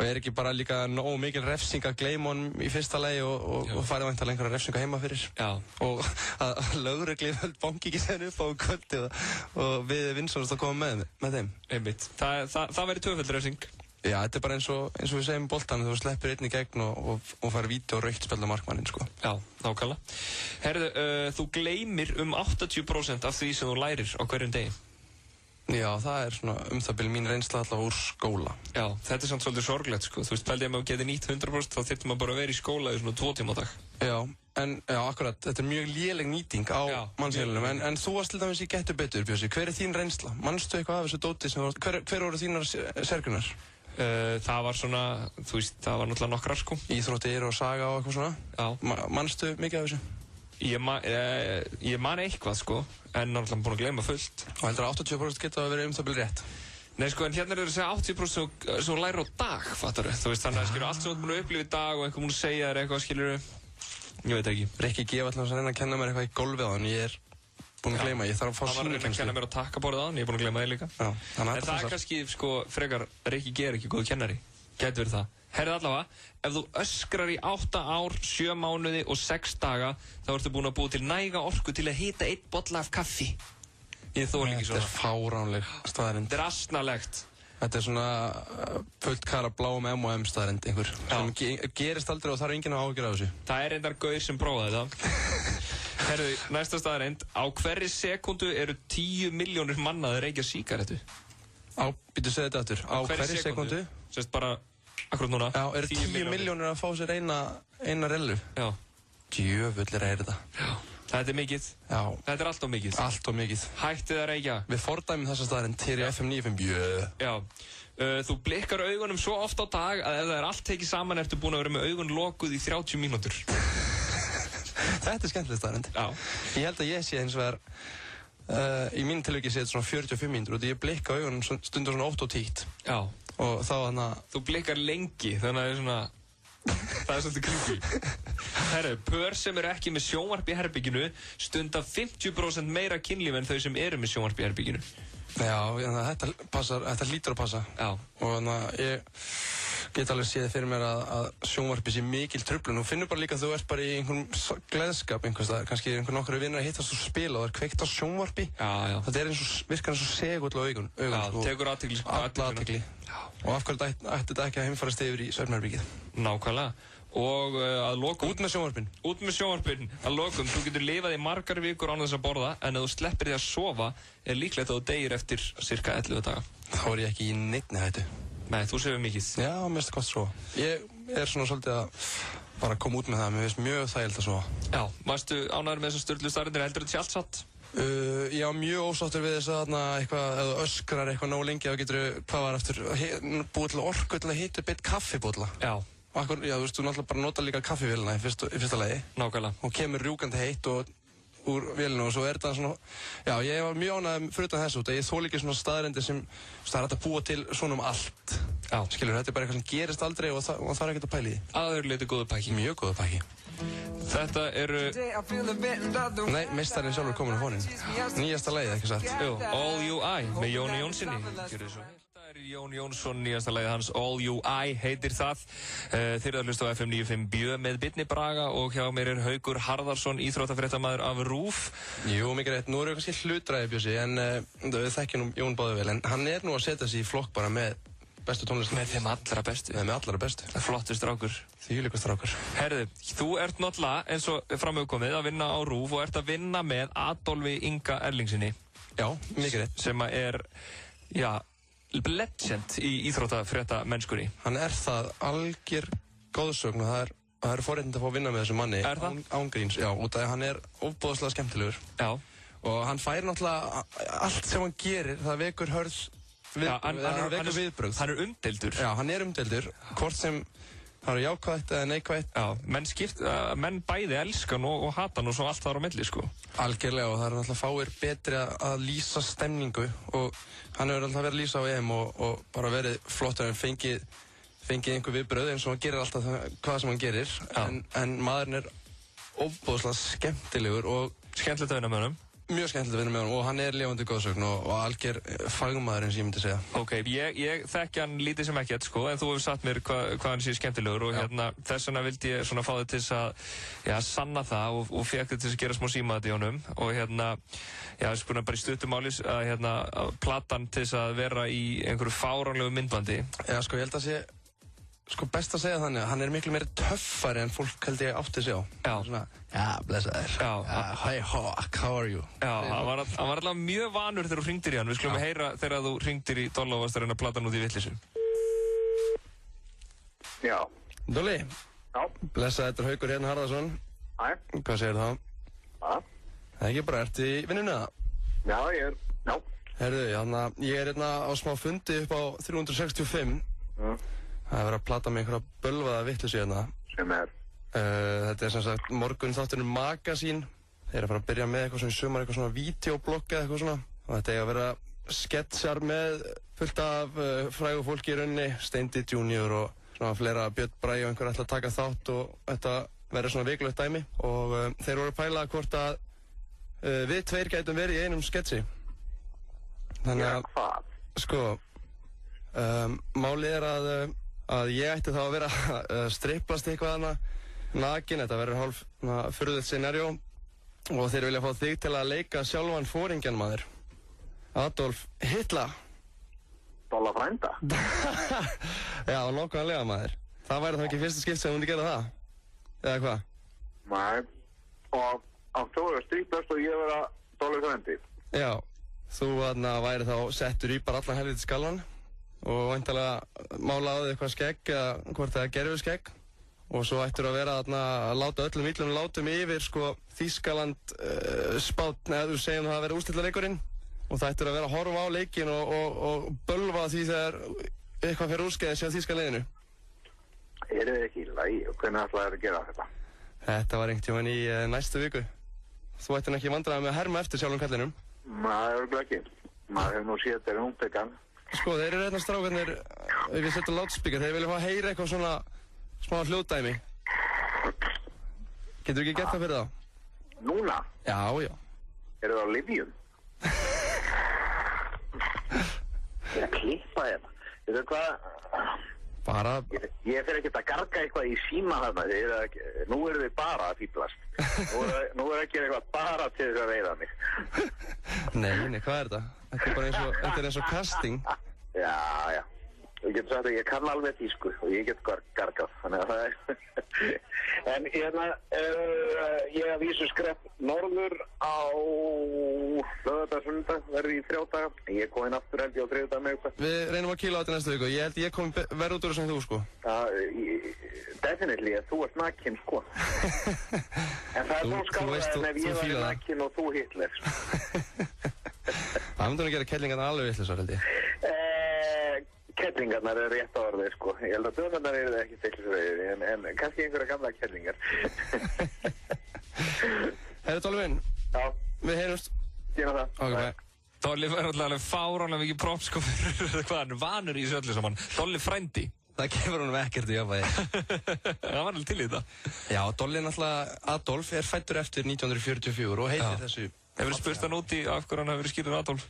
Og er ekki bara líka nógu mikil refsing að gleyma honum í fyrsta lagi og farið væntanlega einhverja refsinga heima fyrir. Já. Og að lögreglið banki ekki þeim upp á kvöldi og við vinsumst að koma með þeim. Einmitt. Það væri tvöföld refsing. Já, þetta er bara eins og við segjum boltan, þú sleppir einn í gegn og farið víti og rautt spjald á markmanninn, sko. Já, nákvæmlega. Herðu, þú gleymir 80% af því sem þú lærir á hverjum degi. Já, það er svona það bil mín reynsla allavega úr skóla. Já, þetta er samt svolítið sorglegt, sko. Þú veist, pældi ég að maður geti nýtt 100%, þá þyrfti maður bara að vera í skóla í svona 2 tíma á dag. Já, akkurat, þetta mjög léleg nýting á mannsheilunum, en þú varst til dæmis í Gettu betur, Bjössi, hver þín reynsla? Manstu eitthvað af þessu dóti sem hver voru þínar sergunar? Það var svona, þú veist, það var náttúrulega nokkrar sko. Íþróttir og saga og eitthvað svona? Já. Manstu mikið af þessu? Ég man eitthvað sko, en náttúrulega búin að gleyma fullt. Og heldur að 80% geta að vera það bil rétt? Nei sko, en hérna er það að segja 80% sem læra á dag, fattar þú? Þú veist, þannig að skilur allt sem þú ert búin að upplifa í dag og einhver búin að segja þér eitthvað, skilur ég veit ekki. Rikki G. var alltaf að reyna að kenna mér eitthvað í golfið á hann, ég er búin að gleyma, ég þarf að fá sínu kennslu. Hann var að reyna að kenna mér á takkaborðið á hann, ég er búin að gleyma þig líka. Já, en það er kannski, sko, frekar, Rikki G. er ekki góð kennari. Gæti verið það. Herrið allavega, ef þú öskrar í 8 ár, 7 mánuði og 6 daga, þá ertu búin að búa til næga orku til að hita 1 bolla af kaffi. Ég þoli ekki svona. Þetta er fáránleg staðarind. Þetta er asnalegt. Þetta er svona fullt kara bláum M&M staðarind einhver. Sem gerist aldrei og þarf enginn að ágjöra af þessu. Það er reyndar gaur sem prófaði þetta. Herru, næsta staðarind. Á hverri sekundu eru 10 milljónir manna að reykja sígarettu. Býttu segja þetta aftur. Á hverri sekundu? Sérst bara, akkurat núna. Já, eru 10 milljónir að fá sér eina rellu? Já. Djöfullir er þetta. Já. Þetta er mikið. Já. Þetta er allt of mikið. Allt of mikið. Hættið að reykja. Við fordæmum þessa staðarind hér í FM 95. Já. Þú blikkar augunum svo oft á dag að ef það er allt tekið saman ertu búin að vera með augun lokuð í 30 mínútur. Þetta er skemmtileg staðarind. Já. Ég held að ég sé hins vegar, í mínu tilviki sé þetta svona 45 mínútur og ég blikka augunum stundur svona 8 og 10. Já. Og þá þannig að... Þú blikkar lengi, þannig að það er svona... Það er svolítið creepy. Herru, pör sem eru ekki með sjónvarp í herbygginu stunda 50% meira kynlíf en þau sem eru með sjónvarp í herbygginu. Já, þetta lítur að passa. Já. Og þannig að ég get alveg séð fyrir mér að sjónvarpi sé mikil truflun. Þú finnur bara líka að þú ert bara í einhvern gleðskap einhvers staðar. Kannski einhvern nokkru vinnur að hittast og spila og það er kveikt á sjónvarpi. Já. Þetta er virkar eins og segull á augun. Já, tekur athygli. Alla athygli. Og af hverju ætti þetta ekki að heimfarast yfir í svefnherbergið? Nákvæmlega. Og að lokum... Út með sjónvarpinn. Út með sjónvarpinn. Að lokum, þú getur lifað í margar vikur án þess að borða, en ef þú sleppir því að sofa, er líklegt að þú deyir eftir cirka 11 daga. Þá er ég ekki í neinni hættu. Nei, þú sefur mikið. Já, mér finnst gott að sofa. Ég er svona svolítið að bara koma út með það. Mér finnst mjög þægilegt að sofa. Já, varstu ánægður með þessar sturlu staðreyndir, heldur þetta sé allt satt? Já, mjög ósáttur við þess að eitthvað, ef þú öskrar eitthvað nógu lengi þá getur hvað var eftir, búið til orku til að hita upp 1 kaffibólla. Já. Já, þú veist, þú náttúrulega bara nota líka kaffivélina í fyrsta lagi. Nákvæmlega. Og kemur rjúkandi heitt og úr vélinu og svo er þetta svona, já, ég var mjög ánægður fyrir utan þessu út, ég þoli ekki svona staðreyndir sem, það er hægt að búa til svona allt. Já. Skilur, þetta er bara eitthvað sem gerist aldrei og það er ekkert að pæla í. Að öðru leyti góðu pakki. Mjög góðu pakki. Þetta eru... Nei, meistarinn sjálfur komin á fóninn. Nýjasta lagið, ekki satt? Jú, All You I, með Jóni Jónssoni. Þetta er Jón Jónsson, nýjasta lagið hans, All You I heitir það. Þeir eru að hlusta á FM 95 Bjö með Birni Braga og hjá mér er Haukur Harðarsson, íþróttafréttamaður af RÚV. Jú, mikið rétt. Nú eru kannski hlutræði Bjössi, en við þekkjum Jón báðu vel, en hann er nú að setja sig í flokk bara með bestu tónlist. Með þeim allra bestu. Með allra bestu. Flottur strákur. Þvílíkur strákur. Herðu, þú ert náttúrulega, eins og framöfkomið, að vinna á RÚV og ert að vinna með Adolfi Inga Erlingsinni. Já, mikið rétt. Sem er, já, legend í íþróttafrétta mennskunni. Hann er það algjör góðsögn og það er forréttindi að fá að vinna með þessu manni. Er það? Ángríns, já, út af hann er ofboðslega skemmtilegur. Já. Og hann fær náttúrulega allt sem hann gerir, það vekur hörð hann er umdeildur. Já, hann er umdeildur, hvort sem það eru jákvætt eða neikvætt. Já, menn bæði elskan og hatan og svo allt þar á milli, sko. Algjörlega, og það eru náttúrulega fáir betri að lýsa stemningu og hann hefur alltaf verið að lýsa á EM og bara verið flottur en fengið einhver viðbröð eins og hann gerir alltaf hvað sem hann gerir. En maðurinn er ofboðslega skemmtilegur og skemmtilegt að vinna með honum. Mjög skemmtilegt að vinna með honum og hann er lifandi góðsögn og algjör fagmaður eins og ég myndi segja. Ok, ég þekki hann lítið sem ekkert sko, en þú hefur sagt mér hvað hann sé skemmtilegur og þess vegna vildi ég svona fá þig til þess að sanna það og fekk þig til þess að gera smá símaðat í honum og spuna bara í stuttumáli að platan til þess að vera í einhverju fáránlegu myndbandi. Já, sko, ég held að sé best að segja þannig að hann er miklu meira töffari en fólk held ég átti sig á. Já. Svona, blessaður. Hi Hawk, how are you? Já, hann var alltaf mjög vanur þegar þú hringdir í hann. Við skulum heyra þegar þú hringdir í Dolla og varst að reyna að plata hann út í vitleysu. Já. Dolli. Já. Blessaður, þetta er Haukur hérna Harðarsson. Hæ. Hvað segir það? Það er ekki bara, ertu í vinnunni það? Já, já. Herðu, ég er hérna á smá fundi upp á 365. Það er verið að plata með einhverja bölvaða vitleysu hérna. Sem er? Þetta er sem sagt morgun þátturinn Magasín. Þeir eru að fara að byrja með eitthvað svona í sumar, eitthvað svona vídeoblogg eða eitthvað svona. Og þetta er að vera sketsjar með fullt af frægu fólki í rauninni, Steindi Junior og svona fleira, Björn Bragi og einhver ætla að taka þátt og þetta verður svona vikulegt dæmi. Og þeir voru að pæla hvort að við tveir gætum verið í einum sketsi. Þannig að, sko, málið er að ég ætti þá að vera að striplast eitthvað hana nakin, þetta verður hálf furðulegt scenario og þeir vilja fá þig til að leika sjálfan foringjan maður. Adolf Hitler. Dolla frænda? Já, nákvæmlega maður. Það væri þá ekki fyrsta skipt sem þú myndi gera það? Eða hvað? Nei, og þú verður striplast og ég verður að Dolla frændi? Já, þú væri þá settur í bara allan helviti skallan og væntanlega mála á þig eitthvað skegg eða hvort það er gerfiskegg og svo ættur að vera að láta öllum illum látum yfir sko Þýskaland spátn eða þú segjum það að vera úrslitaleikurinn og það ættur að vera að horfa á leikinn og bölva því þegar eitthvað fyrir úrskeiðis hjá þýska liðinu. Eru þið ekki í lagi og hvernig ætlaðu að gera þetta? Þetta var einhvern tímann í næstu viku. Þú ættir ekki vandræða með að herma eftir sjálfum kallinum. Nei, örugglega ekki. Maður hefur nú séð þetta í umtekan. Sko, þeir eru hérna strákarnir, við setjum loudspeaker, þeir vilja fá að heyra eitthvað svona smá hljóðdæmi. Getur ekki gert það fyrir þá? Núna? Já, já. Eru það á lyfjum? Ég er að klippa hérna. Veitu hvað? Bara... Ég fer ekkert að garga eitthvað í síma þarna. Nú eru þið bara að fíblast. Nú er ekki eitthvað bara til þess að reyða mig. Nei, hvað er þetta? Þetta er eins og casting. Já, já. Ég get sagt að ég kann alveg þýsku og ég get gargað, þannig að það er... En hérna, ég að vísu skrepp norður á laugardag, sunnudag, verði í 3 daga. Ég kom inn aftur held ég á 3 daga með eitthvað. Við reynum að kýla á þetta næstu viku. Ég held ég kom verð út úr sem þú, sko. Definitely, þú ert nakinn, sko. En það er svo skáðað en ef ég var nakinn og þú Hitler. Það myndur að gera kellingarna alveg vitlausar, held ég. Kellingarnar er rétt á orðið, sko. Ég held að döðarnar eru það ekki fylgisveiðir, en kannski einhverja gamla kellingar. Herri Dolli minn. Já. Við heyrumst. Sýna það. Ok, bæ. Dolli var alveg fáránlega mikið props, sko, fyrir hvað hann er vanur í þessu öllu saman. Dolli frændi. Það kemur honum ekkert í jafnvægi. Það var alveg til í þetta. Já, Dolli er náttúrulega, Adolf er fæddur eftir 1944 og heitir þessu... Hefur spurt hann út í af hverju hann hefur verið skýrður Adolf?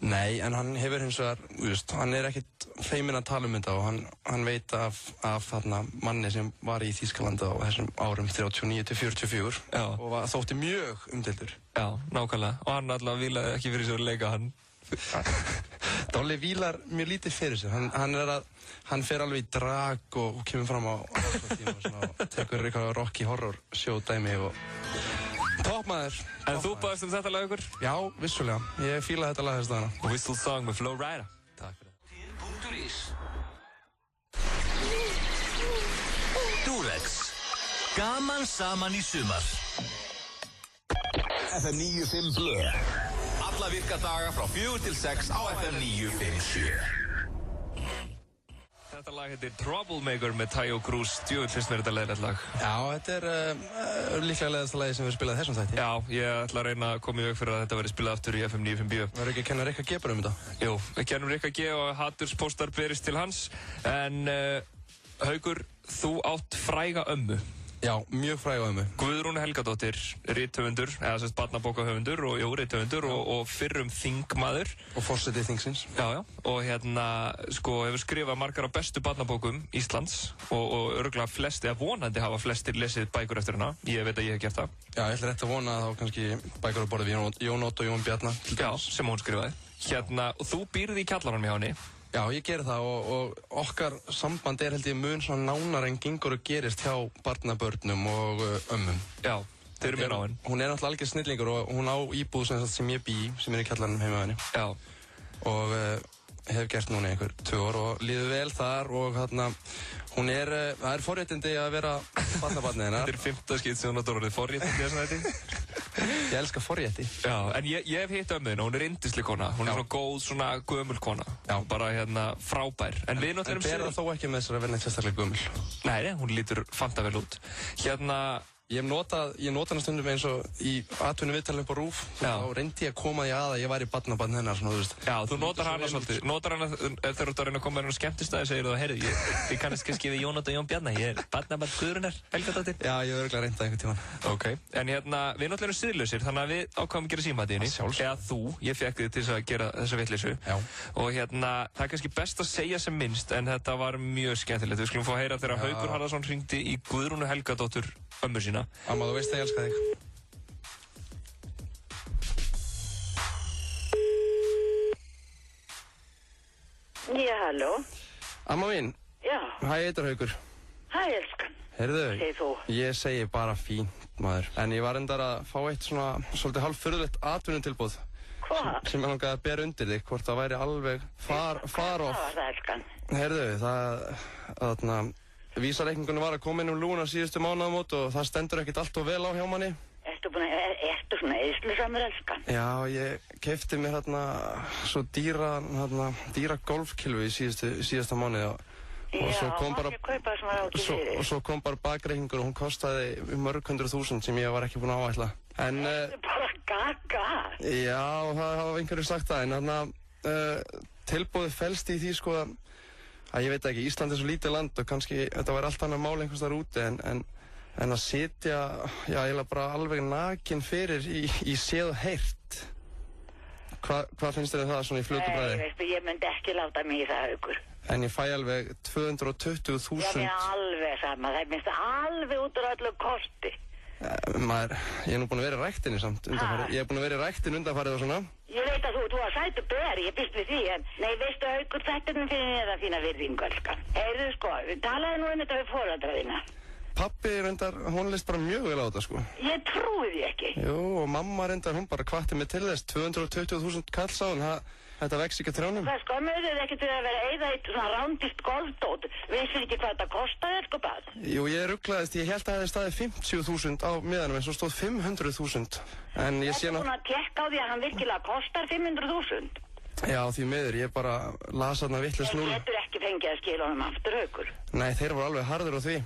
Nei, en hann hefur hins vegar, hann er ekkert feiminn að tala um þetta og hann veit af þarna manni sem var í Þýskalandi á þessum árum 39-44 og þótti mjög umdeildur. Já, nákvæmlega. Og hann alltaf vílaði ekki fyrir sér að leika hann. Dolli vílar mjög lítið fyrir sér. Hann fer alveg í drag og kemur fram á tíma og svona, tekur eitthvað Rocky Horror show dæmi og... Toppmaður. En þú baðist þetta lag ykkur? Já, vissulega. Ég fíla þetta lag þess dagana. Og Whistle Song með Flo Rida. Takk fyrir það. Durex. Gaman saman í sumar. FM 95 Blö. Alla virka daga frá 4 til 6 á FM 957. Þetta lag heitir Troublemaker með Taio Cruz. Djúvill finnst mér þetta leiðilegt lag. Já, þetta er líklega leiðasta lagi sem við spilaði þessum þætti. Já, ég ætla að reyna að koma í veg fyrir að þetta verði spilað aftur í FM 95B. Verður ekki að kenna Rikka G bara um þetta? Jú, við kennum Rikka G og haturspóstar berist til hans. En Haukur, þú átt fræga ömmu. Já, mjög fræga ömmu. Guðrún Helgadóttir, rithöfundur, eða sérst barnabókahöfundur og rithöfundur og fyrrum þingmaður. Og forseti þingsins. Já, og hérna, sko, hefur skrifað margar af bestu barnabókum Íslands og örugglega flesti, eða vonandi hafa flestir lesið bækur eftir hana. Ég veit að ég hef gert það. Já, ég ætla rétt að vona að þá kannski bækur á borðið við Jón Ótt og Jón Bjarna. Já, sem hún skrifaði. Hérna, og þú býrði í kjallaranum hjá henni. Já, ég ger það og okkar samband er held ég mun svona nánar en gengur og gerist hjá barnabörnum og ömmum. Já, þeir eru mjög náinn. Hún er náttúrulega algjör snillingur og hún á íbúð sem ég bý, sem er í kjallaranum heima henni. Já. Og hef gert núna einhver 2 ár og líður vel þar og þarna, það er forréttindi að vera barnabarnið hennar. Þetta er 5. skipti sem hún notar orðið forréttindi í þessum þætti. Ég elska forrétti. Já, en ég hef hitt ömmuðina, hún er yndisleg kona. Hún er svona góð, svona gömul kona. Já. Bara frábær. En við náttúrulega... En ber það þó ekki með þessar að vera neitt sérstaklega gömul? Nei, hún lítur fantavel út. Ég nota hana stundum eins og í atvinnuviðtalinu upp á RÚV. Þá reyndi ég að koma því að ég væri barnabarn hennar, svona, þú veist. Já, þú notar hana svolítið. Notar hana þegar þú ert að reyna að koma með hennar skemmtistæði, segir þú að, heyrðu, ég kannast kannski við Jón og Jón Bjarna, ég er barnabarn Guðrúnar Helgadóttir. Já, ég hef örugglega reynt það einhvern tímann. Ok, en við náttúrulega erum siðlausir, þannig að við ákváðum að gera símatíðinni. Eða þú, ég fékk þig til að gera þessa vitleysu. Og það er kannski best að segja sem minnst, en þetta var mjög skemmtilegt. Við skulum fá að heyra þegar Haukur Harðarson hringdi í Guðrúnu Helgadóttur ömmu sína. Amma, þú veist að ég elska þig. Já, halló. Amma mín. Já. Hæ, ég heitir Haukur. Hæ, elskan. Heyrðu, segir þú? Ég segi bara fínt, maður. En ég var reyndar að fá eitt svona svolítið hálffurðulegt atvinnutilboð. Hvað? Sem ég langaði að bera undir þig, hvort það væri alveg far off. Hvað var það, elskan? Heyrðu, vísareikningunni var að koma inn lúna síðustu mánaðamót og það stendur ekkert allt of vel á hjá manni. Ertu svona eðslusamur, elskan? Já, ég keypti mér svo dýra golfkylfu í síðasta mánuði og svo kom bara bakreikningur og hún kostaði mörg 100.000 sem ég var ekki búinn að áætla. Þetta er bara gaga. Já, það hafa einhverju sagt það, en tilboðið felst í því sko að ég veit ekki, Ísland er svo lítið land og kannski þetta væri allt annað mál einhvers þar úti en að sitja, eiginlega bara alveg nakin fyrir í séð og heyrt. Hvað finnst þér það svona í fljótu bragði? Nei, veistu, ég myndi ekki láta mig í það, Haukur. En ég fæ alveg 220.000. Já, mér alveg sama, það minnst alveg út úr öllu kosti. Ég er nú búinn að vera í ræktinni samt undanfarið. Ég er búinn að vera í ræktinni undanfarið og svona. Ég veit að þú var sætur beri, ég býst við því, en nei, veistu, Haukur, þetta er fyrir það fína virðingu, elskan. Heyrðu, sko, við talaði nú þetta við foreldra þína. Pappi reyndar, hún leist bara mjög vel á þetta, sko. Ég trúi því ekki. Jú, og mamma reyndar, hún bara hvatti mig til þess, 220.000 kall sá hún, þetta vex ekki að trjánum. Það skömmuðu þið ekkert við að vera eyða í svona rándýrt golfdót, vissir ekki hvað þetta kostaði, sko, bað? Jú, ég ruglaðist, ég held að það hefði staðið 50.000 á miðanum, en svo stóð 500.000. En ég sé Þetta er búin að tekka á því að hann virkilega kostar 500.000. Já, því miður, ég bara las þarna vitlaust núll. Ég getur ekki fengið að skila honum aftur, Haukur. Nei, þeir voru alveg harður á því.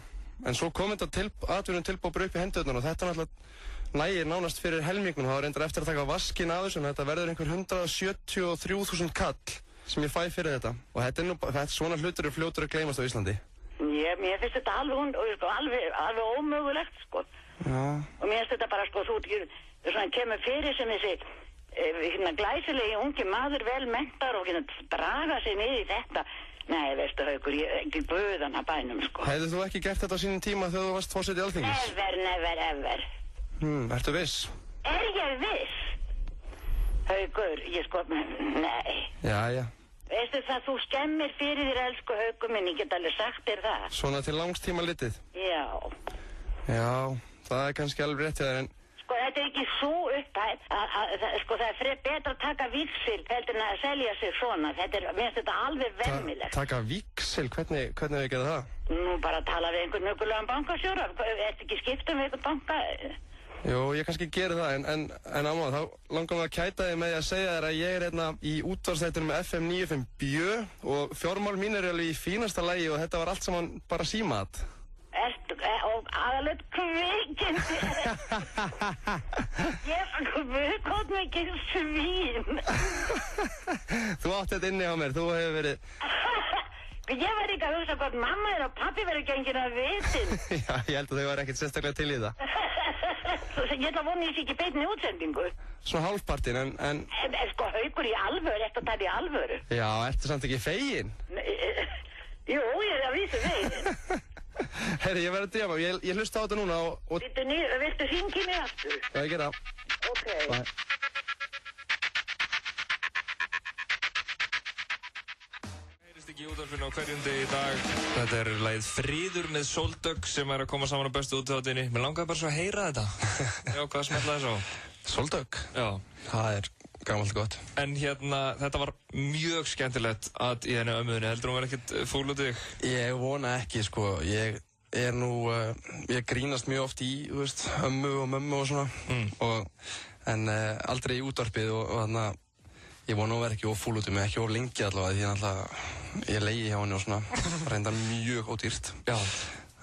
En svo kom þetta atvinnutilboð bara upp í hendurnar og þetta náttúrulega nægir nánast fyrir helmingnum. Það var reyndar eftir að taka vaskinn af þessu, en þetta verður einhver 173.000 kall sem ég fæ fyrir þetta. Og þetta svona hlutur fljótur að gleymast á Íslandi. Mér finnst þetta alveg ómögulegt, sko. Já. Og mér finnst þetta bara, sko, þú kemur fyrir sem þessi glæsilegi ungi maður, vel menntar og draga sig niður í þetta. Nei, veistu, Haukur, ég er ekki böðan að bænum, sko. Hefðu þú ekki gert þetta á sínum tíma þegar þú varst forseti Alþingis? Never. Ertu viss? Er ég viss? Haukur, nei. Jæja. Veistu það, þú skemmir fyrir þér, elsku Haukur minn, ég get alveg sagt þér það. Svona til langs tíma litið? Já. Já, það er kannski alveg rétt hjá þér, en... Sko, þetta er ekki svo upphæð sko, það er betra að taka víxil heldur en að selja sig svona. Mér finnst þetta alveg vermilegt. Taka víxil? Hvernig við gera það? Nú, bara tala við einhvern mögulegan bankastjóra. Ertu ekki skiptum við einhvern banka? Jú, ég kannski geri það, en amma, þá langar maður að kæta þig með því að segja þér að ég er hérna í útvarpsþættinum með FM 95 Bjö og fjármál mín er alveg í fínasta lagi og þetta var allt saman bara símat. Og aðalegt kveikindi. Ég kom ekki svín. Þú átti þetta inni á mér, þú hefur verið... Ég var ekki að hugsa hvort mamma og pappi verið gengin að vitin. Já, ég held að þau var ekkert sérstaklega til í það. Ég ætla að vona ég sé ekki beinni útsendingu. Svona hálfpartin, en... Sko, Haukur í alvöru, eftir að tala í alvöru. Já, ertu samt ekki fegin? Jú, ég er að vísa fegin. Herri, ég verði að drífa mig, ég hlusta á þetta núna og... Viltu hringi mig aftur? Já, ég gera það. Ok. Bye. Heyrist ekki í útvarpinu á hverjum degi í dag. Þetta er lagið Fríður með Sóldögg sem er að koma saman á bestu útþáttinni. Mér langaði bara svo að heyra þetta. Já, hvað smetla þess á? Soldök? Já. Það gamalt gott. En þetta var mjög skemmtilegt að í henni ömmuðinni. Heldur hún verið ekkert fúl út í þig? Ég vona ekki, sko. Ég grínast mjög oft í, þú veist, ömmu og mömmu og svona. En aldrei í útvarpið og þannig að ég vona að vera ekki of fúl út í mig, ekki of lengi allavega, því ég leiði hjá henni og svona, reyndar mjög ódýrt. Já.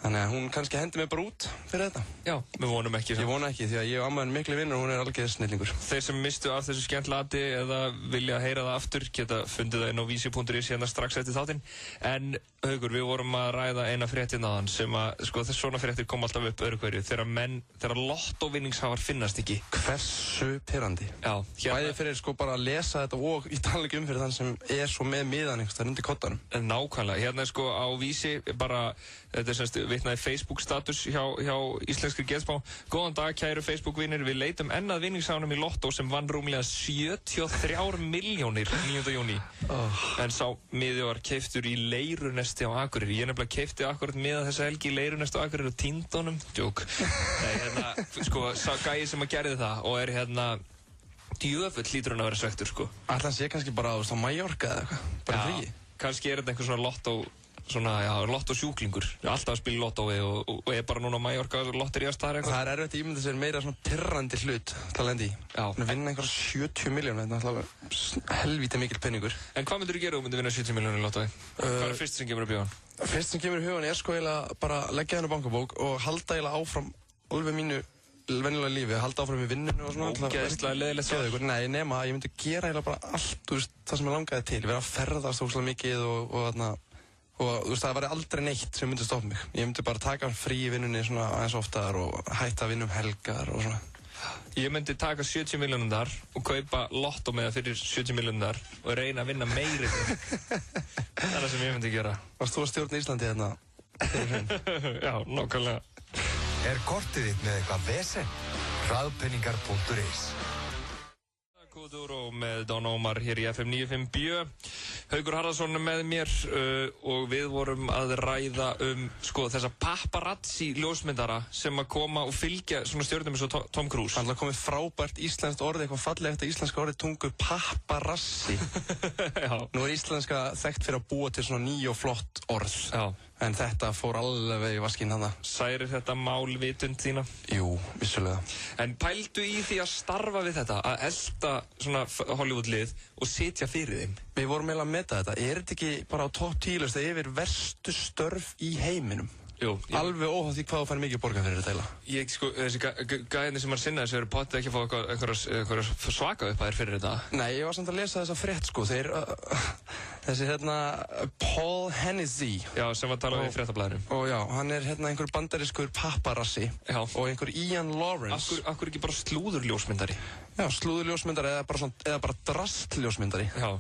Þannig að hún kannski hendi mig bara út fyrir þetta. Já, við vonum ekki. Ég vona ekki, því að ég og amma henni miklu vinnur og hún algjör snillingur. Þeir sem mistu af þessu skemmtlati eða vilja heyra það aftur geta fundið það inn á vísi.is strax eftir þáttinn. En Haukur, við vorum að ræða eina fréttin áðan sem að, sko, þess svona fréttir kom alltaf upp öðru hverju. Þegar lottóvinningshafar finnast ekki. Hversu pirrandi. Já. Bæði fyrir sko bara að lesa þetta og í tala ekki fyrir þann sem svo með miðan einhvers undir koddanum. Nákvæmlega. Sko á vísi bara, þetta semst vitnaði Facebook-status hjá íslenskri geðspá. Góðan dag, kæru Facebook-vinir. Við leitum ennað vinningshafanum í lottó sem vann rúmlega 73 milljónir 9. júní. En sá miði var keyptur í Leirunesti á Akureyri. Ég nefnilega keypti akkurat miða þessa helgi í Leirunesti á Akureyri og týndi honum. Djók. Nei, sko, sá gæi sem að gerði það og djöfull hlýtur hann að vera svektur, sko. Ætli hann sé kannski bara á Mallorca eða eitthvað, bara frí. Kannski þetta einhver svona lottósjúklingur. Alltaf að spila lottói og bara núna á Mallorca lotteríast þar eitthvað. Það erfitt að ímynda sér meira svona pirrandi hlut til að lendi í. Já. Vinna einhverja 70 milljónir, þetta er alltaf helvíti mikil penningur. En hvað myndir þú gera ef þú myndir vinna 70 milljónir í lottói? Hvað fyrst sem kemur upp í hugan? Fyrst sem kemur í hugan sko eiginlega bara leggja henni á bankabók og halda eiginlega áfram alveg mínu venjulega lífi, halda áfram í vinnunni og svona. Ógeðslega leiðilegt svar. Nei, nema ég myndi gera eiginlega bara allt, þú veist, það sem ég langaði til. Vera að ferðast ógeðslega mikið og þú veist, það væri aldrei neitt sem myndi stoppa mig. Ég myndi bara taka frí í vinnunni svona aðeins oftar og hætta að vinna helgar og svona. Ég myndi taka 70 milljónum þar og kaupa lottómiða fyrir 70 milljónum þar og reyna að vinna meiri þar. Það er það sem ég myndi gera. Varst þú að stjórna Íslandi hérna? Já, nákvæmlega. Kortið þitt með eitthvað vesen? Hraðpenningar.is Kúdúró með Don Omar hér í FM 95 Bjö. Haukur Harðarsson með mér og við vorum að ræða sko þessa paparazzi ljósmyndara sem að koma og fylgja svona stjörnum eins og Tom Cruise. Það er komið frábært íslenskt orð, eitthvað fallegt íslenska orðið tungu, paparazzi. Já. Nú íslenska þekkt fyrir að búa til svona ný og flott orð. Já. En þetta fór alveg í vaskinn hana. Særir þetta mál vitund þína? Jú, vissulega. En pældu í því að starfa við þetta, að elda svona Hollywood-lið og sitja fyrir þeim? Við vorum eiginlega að meta þetta. Er þetta ekki bara á topp 10 listu yfir verstu störf í heiminum? Jú. Alveg óháð því hvað þú fær mikið borgað fyrir þetta eiginlega. Sko, þessi gæðinni sem sinna þessu eru potið ekki að fá einhverjar svaka upphæðir fyrir þetta. Nei, ég var samt að lesa þessa frétt, sko. Þessi Paul Hennessy. Já, sem var að tala í fréttablaðinu. Og já, hann er einhver bandarískur paparazzi. Já. Og einhver Ian Lawrence. Akkur ekki bara slúðurljósmyndari? Já, slúðurljósmyndari eða bara drastljósmyndari. Já.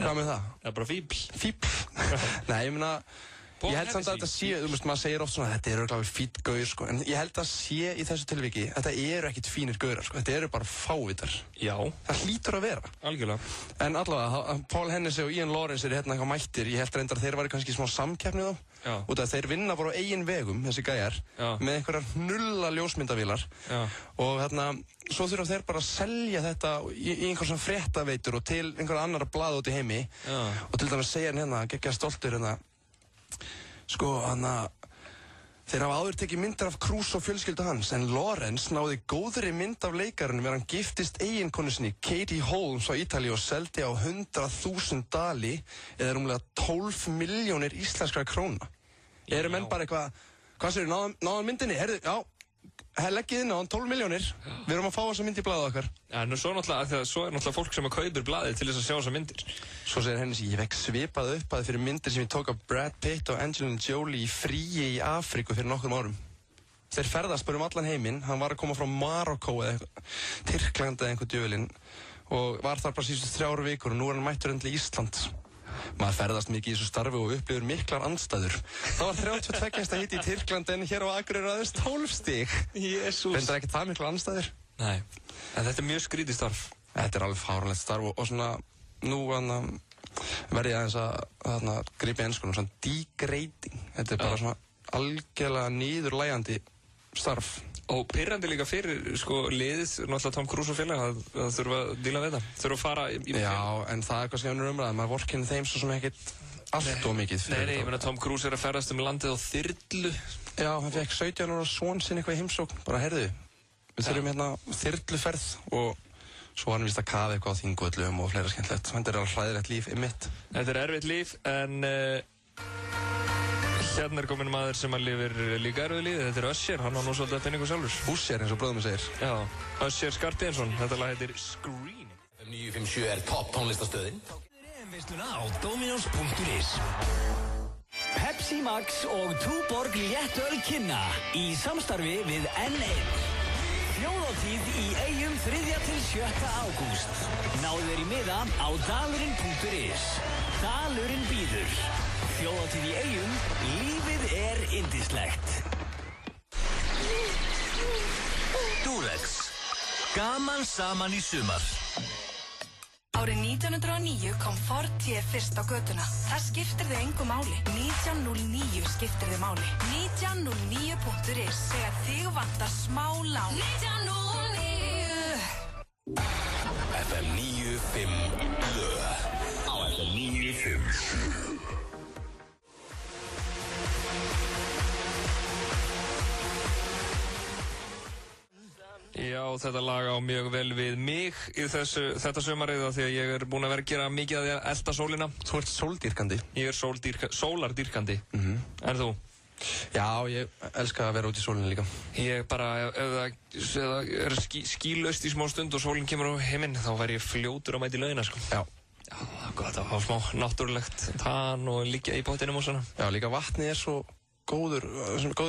Hvað með það? Eða bara fíbl. Fíbl? Nei, ég meina... Ég held samt að þetta sé, þú veist, maður segir oft svona þetta eru örugglega fínn gaur, sko, en ég held að sé í þessu tilviki, þetta eru ekkit fínir gaurar, sko, þetta eru bara fávitar. Já. Það hlýtur að vera. Algjörlega. En allavega, Paul Hennessy og Ian Lawrence eru eitthvað mættir, ég held reyndar að þeir væri kannski smá samkeppni þá. Já. Út af þeir vinna bara á eigin vegum, þessi gæjar, með einhverjar nulla ljósmyndavílar. Já. Og svo þurfa þeir bara að selja þetta í einhver svona fréttaveitur og til einhverja annara blaða út í heimi. Já. Og til dæmis segja hann geggja stoltur sko, þeir hafa áður tekið myndir af Cruise og fjölskyldu hans, en Lawrence náði góðri mynd af leikarunum þegar hann giftist eiginkonu sinni, Katie Holmes á Ítalíu og seldi á 100.000 dali eða rúmlega 12 milljónir íslenskra króna. Eru menn bara hvað séu, náðan myndinni? Herðu, já, leggið inn á hann 12 milljónir. Við erum að fá þessa mynd í blaðið okkar. Já, svo er náttúrulega fólk sem að kaupir blaðið til þess að sjá þessa myndir. Svo segir Hennessy, ég vekk svipað upphæð fyrir myndir sem ég tók af Brad Pitt og Angelina Jolie í fríi í Afríku fyrir nokkrum árum. Þeir ferðast bara allan heiminn. Hann var að koma frá Marokko eða Tyrklandi eða einhver djöfulinn og var þar bara síðustu 3 vikur og nú er hann mættur til Ísland. Maður ferðast mikið í þessu starfi og upplifir miklar andstæður. Það var 32 hitti í Tyrklandi en hér á Akureyri aðeins 12 stig. Jesús. Reyndar ekki það miklar andstæður? Nei, en þetta er mjög skrítið starf. Þetta er alveg fáránlegt starf og svona, nú verð ég aðeins að grípa í enskunum, svona degrading. Þetta er bara svona algjörlega niðurlægjandi starf. Og pirrandi líka fyrir, sko, liðið, náttúrulega Tom Cruise og félag, að þurfa að díla við það. Þurfa að fara í Já, en það er kannski önnur umræða. Maður vorkenni þeim svo sem ekkert allt of mikið fyrir Nei, ég meina Tom Cruise er að ferðast landið á þyrlu. Já, hann fekk 17 ára son sinn eitthvað í heimsókn. Bara, heyrðu, við þurfum hérna þyrluferð og svo var hann víst að kafa eitthvað á Þingvöllum og fleira skemmtilegt. Þetta er alveg hræðilegt líf einmitt. Þetta er erfitt líf, en hérna er komin maður sem að lifir líka erfið lífið. Þetta er Usher, hann á nú svolítið að finna ykkur sjálfur. Usher, eins og bróðum við segir. Já, Usher Skarphéðinsson. Þetta lag heitir Screen. 957 er topp tónlistastöðin. EM-veisluna á Dominos.is. Pepsi Max og Tuborg léttöl kynna í samstarfi við N1. Þjóðhátíð í Eyjum 3. til 7. ágúst. Náðu þér í miða á dalurinn.is. Dalurinn býður. Þjóðhátíð í Eyjum, lífið er yndislegt. Durex. Gaman saman í sumar. Árið 1909 kom Ford T fyrst á götuna. Það skiptir þig engu máli. 1909 skiptir þig máli. 1909.is þegar þig vantar smá lán. 1909 FM 95 blöð. Á FM 95. Já, þetta lag á mjög vel við mig í þetta sumarið af því að ég er búinn að vera að gera mikið að því að elta sólina. Þú ert sóldýrkandi. Ég er sólardýrkandi. Er þú? Já, ég elska að vera út í sólinu líka. Ég bara, ef það er skýlaust í smá stund og sólinn kemur á heiminn, þá væri ég fljótur að mæta í laugina, sko. Já. Já, það er gott að hafa smá náttúrulegt tann og liggja í pottinum og svona. Já, líka vatnið er svo góður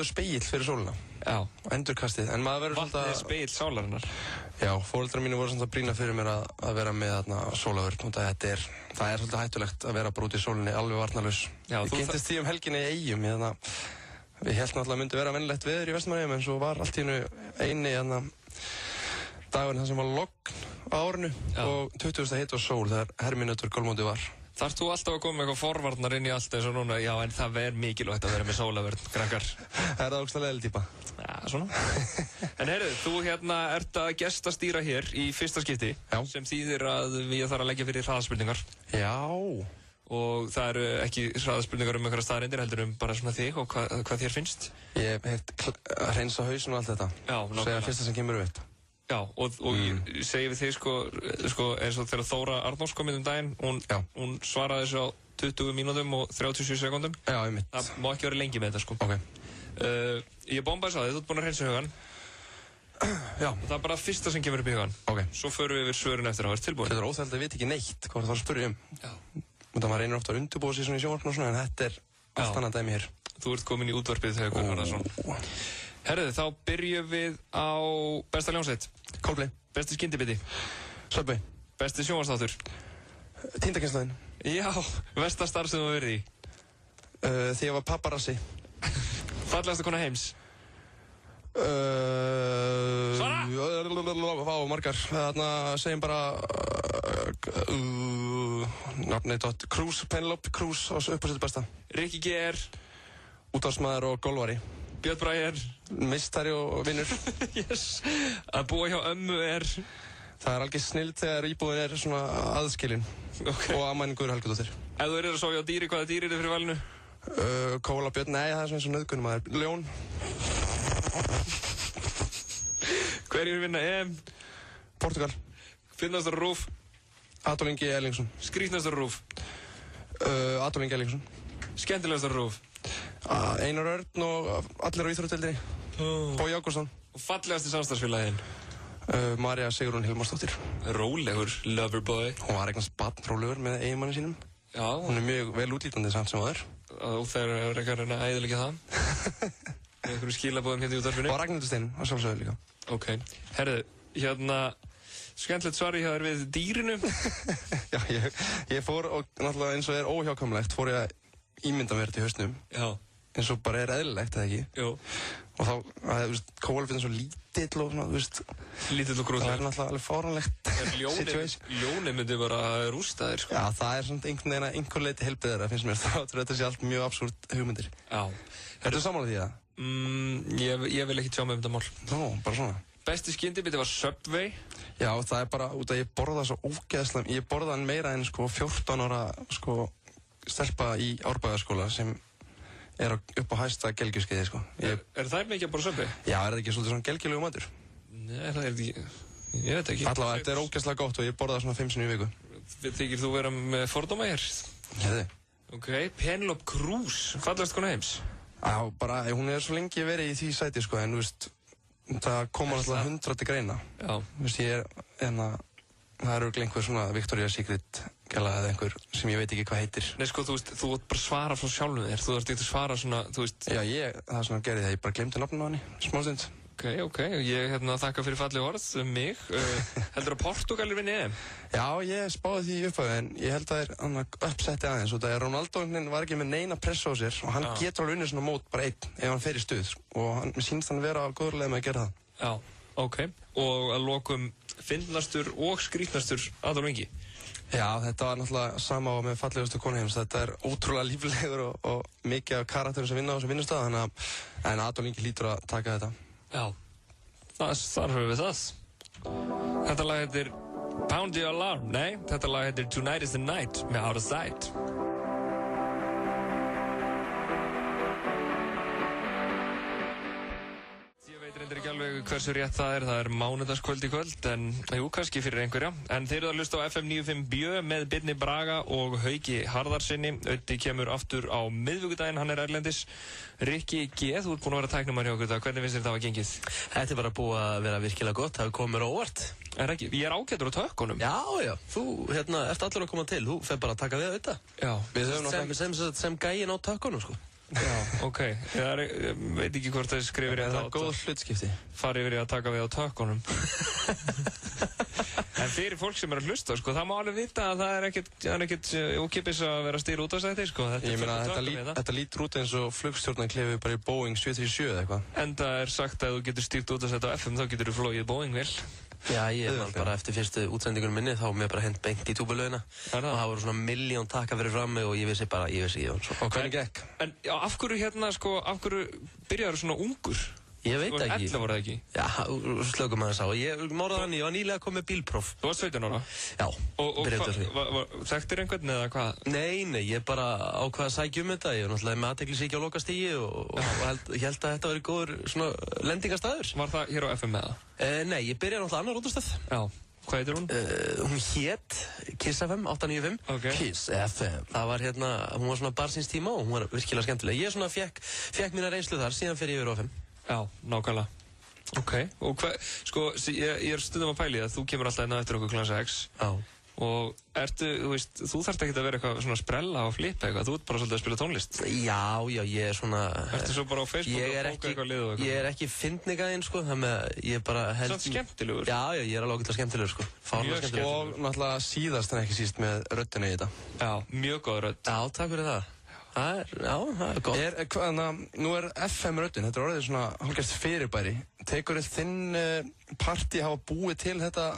spegill fyrir sólina. Já. Og endurkastið. En maður verður vatnið er spegill sálarinnar. Já, foreldrar mínu voru svona að brýna fyrir mér að vera með þarna sólavörn. Það er svolítið hættulegt að vera bara út í sólinni alveg varnarlaus. Ég kynntist því helginni í Eyjum. Við héldum alltaf að myndi vera venjulegt veður í Vestmannaeyjum, en svo var allt í einu dagurinn þar sem var logn á árinu og 20. hitt og sól þegar herminötur golfmótið var. Þarft þú alltaf að koma með eitthvað forvarnar inn í allt eins og núna? Já, en það er mikilvægt að vera með sólavörn, krakkar. Er það ógeðslega leiðileg týpa? Já, svona. En heyrðu, þú ert að gestastýra hér í fyrsta skipti. Já. Sem þýðir að við þarf að leggja fyrir hraðaspurningar. Já. Og það eru ekki hraðaspurningar um einhverja staðreyndir, heldur um bara svona þig og hvað þér finnst. Ég hef hreinsa hausinn og allt þetta. Já, nákvæmlega. Segja fyrsta sem kemur upp. Já, og ég segi við þig sko eins og þegar Þóra Arnórs kom inn daginn, hún svaraði þessu á 20 mínútum og 37 sekúndum. Já, einmitt. Það má ekki vera lengi með þetta, sko. Ok. Ég bombaði þess að þú ert búinn að hreinsa hugan. Já. Það er bara fyrsta sem kemur upp í hugan. Ok. Svo förum við yfir svörin eftir að vera tilbúin. Þetta er óþægilegt að vita ekki neitt hvað það var að spyrja um. Já. Maður reynir ofta að undirbúa sig svona í sjónvarpinu og svona, en þetta er allt annað dæmi hér. Þú ert komin í útvarpið þegar Gunnar Harðarson. Herðu, þá byrjum við á besta hljómsveit. Coldplay. Besti skyndibiti. Subway. Besti sjónvarpsþáttur. Tindakynslóðin. Já, versta starf sem þú verið í. Því ég var paparazzi. Fallegasta kona heims. Svara! Vá, margar. Þarna segjum bara nafnið Cruz, Penelope Cruz á uppásettu besta. Rikki G. Útvarpsmaður og golfari. Björn Bragi. Meistari og vinnur. Yes. Að búa hjá ömmu Það er alveg snillt þegar íbúðin er svona aðskilin. Okay. Og ammæni Guður Helgadóttir. Ef þú að sofa á dýri, hvaða dýri fyrir valinu? Kóla, björn, nei, það er svona eins og nauðgunum að það er. Ljón. Hverjir vinna EM? Portugal. Fyndnastur rúf? Adolf Ingi Erlingsson. Skrýtnastur rúf? Adolf Ingi Erlingsson. Skemmtilegastur rúf? Einar Örn og allir á íþróttadeildinni. Bói Ágústsson. Og fallegasti samstarfsfélaginn? María Sigrún Hilmarsdóttir. Rólegur loverboy. Hún var eignast barn rólegur með eiginmanni sínum. Já. Hún er mjög vel útlítandi samt sem aður. Og þeir eru ekki að reyna að eyðileggja það. Með einhverju skilabóðum hérna í útvarpinu. Og Ragnhildur Steinn, að sjálfsögðu líka. Ok. Herðu, skemmtilegt svar ég hefði við dýrinu. Já, ég fór og náttúrulega eins og er óhjákvæmlegt fór ég að ímynda mér til hausnum. Já. Eins og bara er eðlilegt, eða ekki? Jú. Og þá, kóla fyrir svo lítill og svona, þú veist. Lítill og grútlegur. Það er náttúrulega alveg fáránlegt situation. Ljónið myndi bara rústa þér, sko. Já, það er svona einhvern leiti helbiðara, finnst mér. Þetta sé allt mjög absúrt hugmyndir. Já. Ertu sammála því það? Ég vil ekki tjá mig þetta mál. Nú, bara svona. Besti skyndibiti var Subway. Já, það bara út að ég borða svo ógeðslega, ég borða hann meira en 14 ára stelpa í Árbæjarskóla sem upp á hæsta gelgjuskeiði Er það mikið að borða Subway? Já, er það ekki svolítið svona gelgjulegu matur? Nei, það ekki, ég veit ekki. Allavega, þetta ógeðslega gott og ég borða það svona 5 sinnum í viku. Þykir þú vera með fordóma hér? Hefði. Ok, Penelope Cruz, fallegast kona heims? Já, bara, hún svo lengi verið í því sæti en þú veist, það koma alltaf 100 til greina. Já. Þú veist, það er örugglega einhver svona Victoria's Secret gæla eða einhver sem ég veit ekki hvað heitir. Nei, þú veist, þú ert bara svara frá sjálfum þér, þú ert ekki að svara svona, þú veist. Já, það svona gerði það, ég bara glemdi nafninu á henni, smástund. Ok, ég þakka fyrir falleg orð mig. Heldur að Portugalir vinni EM? Já, ég spáði því upphafi, en ég held að það uppsetti aðeins og það Ronaldo var ekki með neina pressa á sér og hann getur alveg unnið svona mót bara einn ef hann fer í stuð og mér sýnst hann vera á góður leið með að gera það. Já, ok. Og að lokum fyndnastur og skrítnastur Adolf Ingi? Já, þetta var náttúrulega sama á með fallegustu konu heims. Þetta er ótrúlega líflegur og mikið af karakterum sem vinna á þessum vinnustað, en Adolf Ingi hlýtur að taka þetta. Já, þar höfum við það. Þetta lag heitir Pound Your Alarm. Nei, þetta lag heitir Tonight is the Night með Out of Sight. Reyndar ekki alveg hversu rétt það er mánudagskvöld í kvöld, en jú, kannski fyrir einhverja. En þeir eru að hlusta á FM 95 Bjö með Birni Braga og Hauki Harðarsinni. Öddi kemur aftur á miðvikudaginn, hann er erlendis. Rikki G, þú ert búinn að vera tæknumar hjá okkur það, hvernig finnst þér það að gengið? Þetta er bara búið að vera virkilega gott, það hefur komið mér á óvart. Er ekki, ég er ágætur á tökkunum. Já, þú ert allur að koma til, þú fer bara að taka við þetta. Já. Sem gæin á tökkunum, sko. Já, ok. Ég veit ekki hvort það skrifir það er góð hlutskipti. Fari yfir í að taka við á tökkunum. En fyrir fólk sem er að hlusta, það má alveg vita að það er ekkert ókipis að vera að stýra út á sæti, Ég meina, þetta lítur út eins og flugstjórnarklefi bara í Boeing 737 eða eitthvað. En það er sagt að þú getur stýrt út á sæti á FM, þá getur þú flogið Boeing vel. Já, ég man bara eftir fyrstu útsendingunum minni, þá mér bara hent beint í túbulögina. Og það voru svona 1.000.000 takka fyrir frammi og ég vissi ég. Og hvernig gekk? En af hverju af hverju byrjaður svona ungur? Ég veit ekki. 11 voru það ekki? Já, slökum að það sá. Ég var nýlega komið með bílpróf. Þú varst 17 ára? Já, byrjaði því. Þekktir einhvern eða hvað? Nei, ég bara ákvað að sækja þetta. Ég var náttúrulega með athyglisíki á lokastígi og ég held að þetta væri góður svona lendingarstaður. Var það hér á FM með það? Nei, ég byrjaði náttúrulega annar útastöð. Já. Hvað heitir hún? Hún hét Kiss FM 895. Okay. Kiss FM. Það var hún var svona barsins tíma og hún var virkilega skemmtileg. Ég svona fekk mína reynslu þar, síðan fer ég yfir á FM. Já, nákvæmlega. Ok, og ég er stundum að pæli það, þú kemur alltaf inn á eftir okkur kl. 6. Já. Og þú þarft ekki að vera eitthvað svona sprella og flippa eitthvað, þú ert bara svolítið að spila tónlist. Já, ég er svona... Ertu svo bara á Facebook og bóka eitthvað lið og eitthvað? Ég er ekki fyndnigæðinn, þannig að ég bara held... Samt skemmtilegur? Já, ég er alveg ágætlega skemmtilegur, Mjög skemmtilegur. Og náttúrulega síðast en ekki síst með röddina í þetta. Já, mjög góð rödd. Já, takk fyrir það. Það er gott. Nú er FM-röddin, þetta er orðið svona hálfgerst fyrirbæri. Tekur þinn partí hafa búið til þetta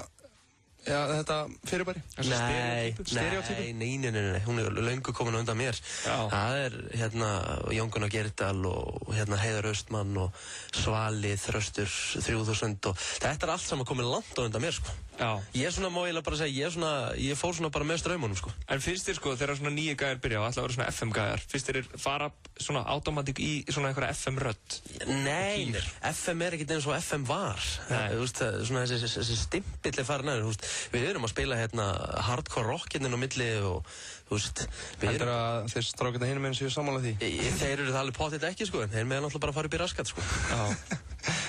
fyrirbæri? Nei, hún er löngu komin undan mér. Það er Jón Gunnar Geirdal og Heiðar Austmann og Svali, Þröstur 3000 og þetta er allt saman komið langt á undan mér, Ég er svona, má ég bara segja, ég fór svona bara með straumunum, En finnst þér, þegar svona nýju gæjar byrja og alltaf að vera svona FM-gæjar, finnst þér fara svona automatík í svona einhverja FM-rödd? Nei, FM er ekkert eins og FM var. Svona þessi stimpill er farin aðeins, við erum að spila hardcore rock á milli og Heldur að þeir strákirna hinum eins og sammála því? Þeir eru það alveg potið ekki, en þeir með náttúrulega bara að fara upp í raskat,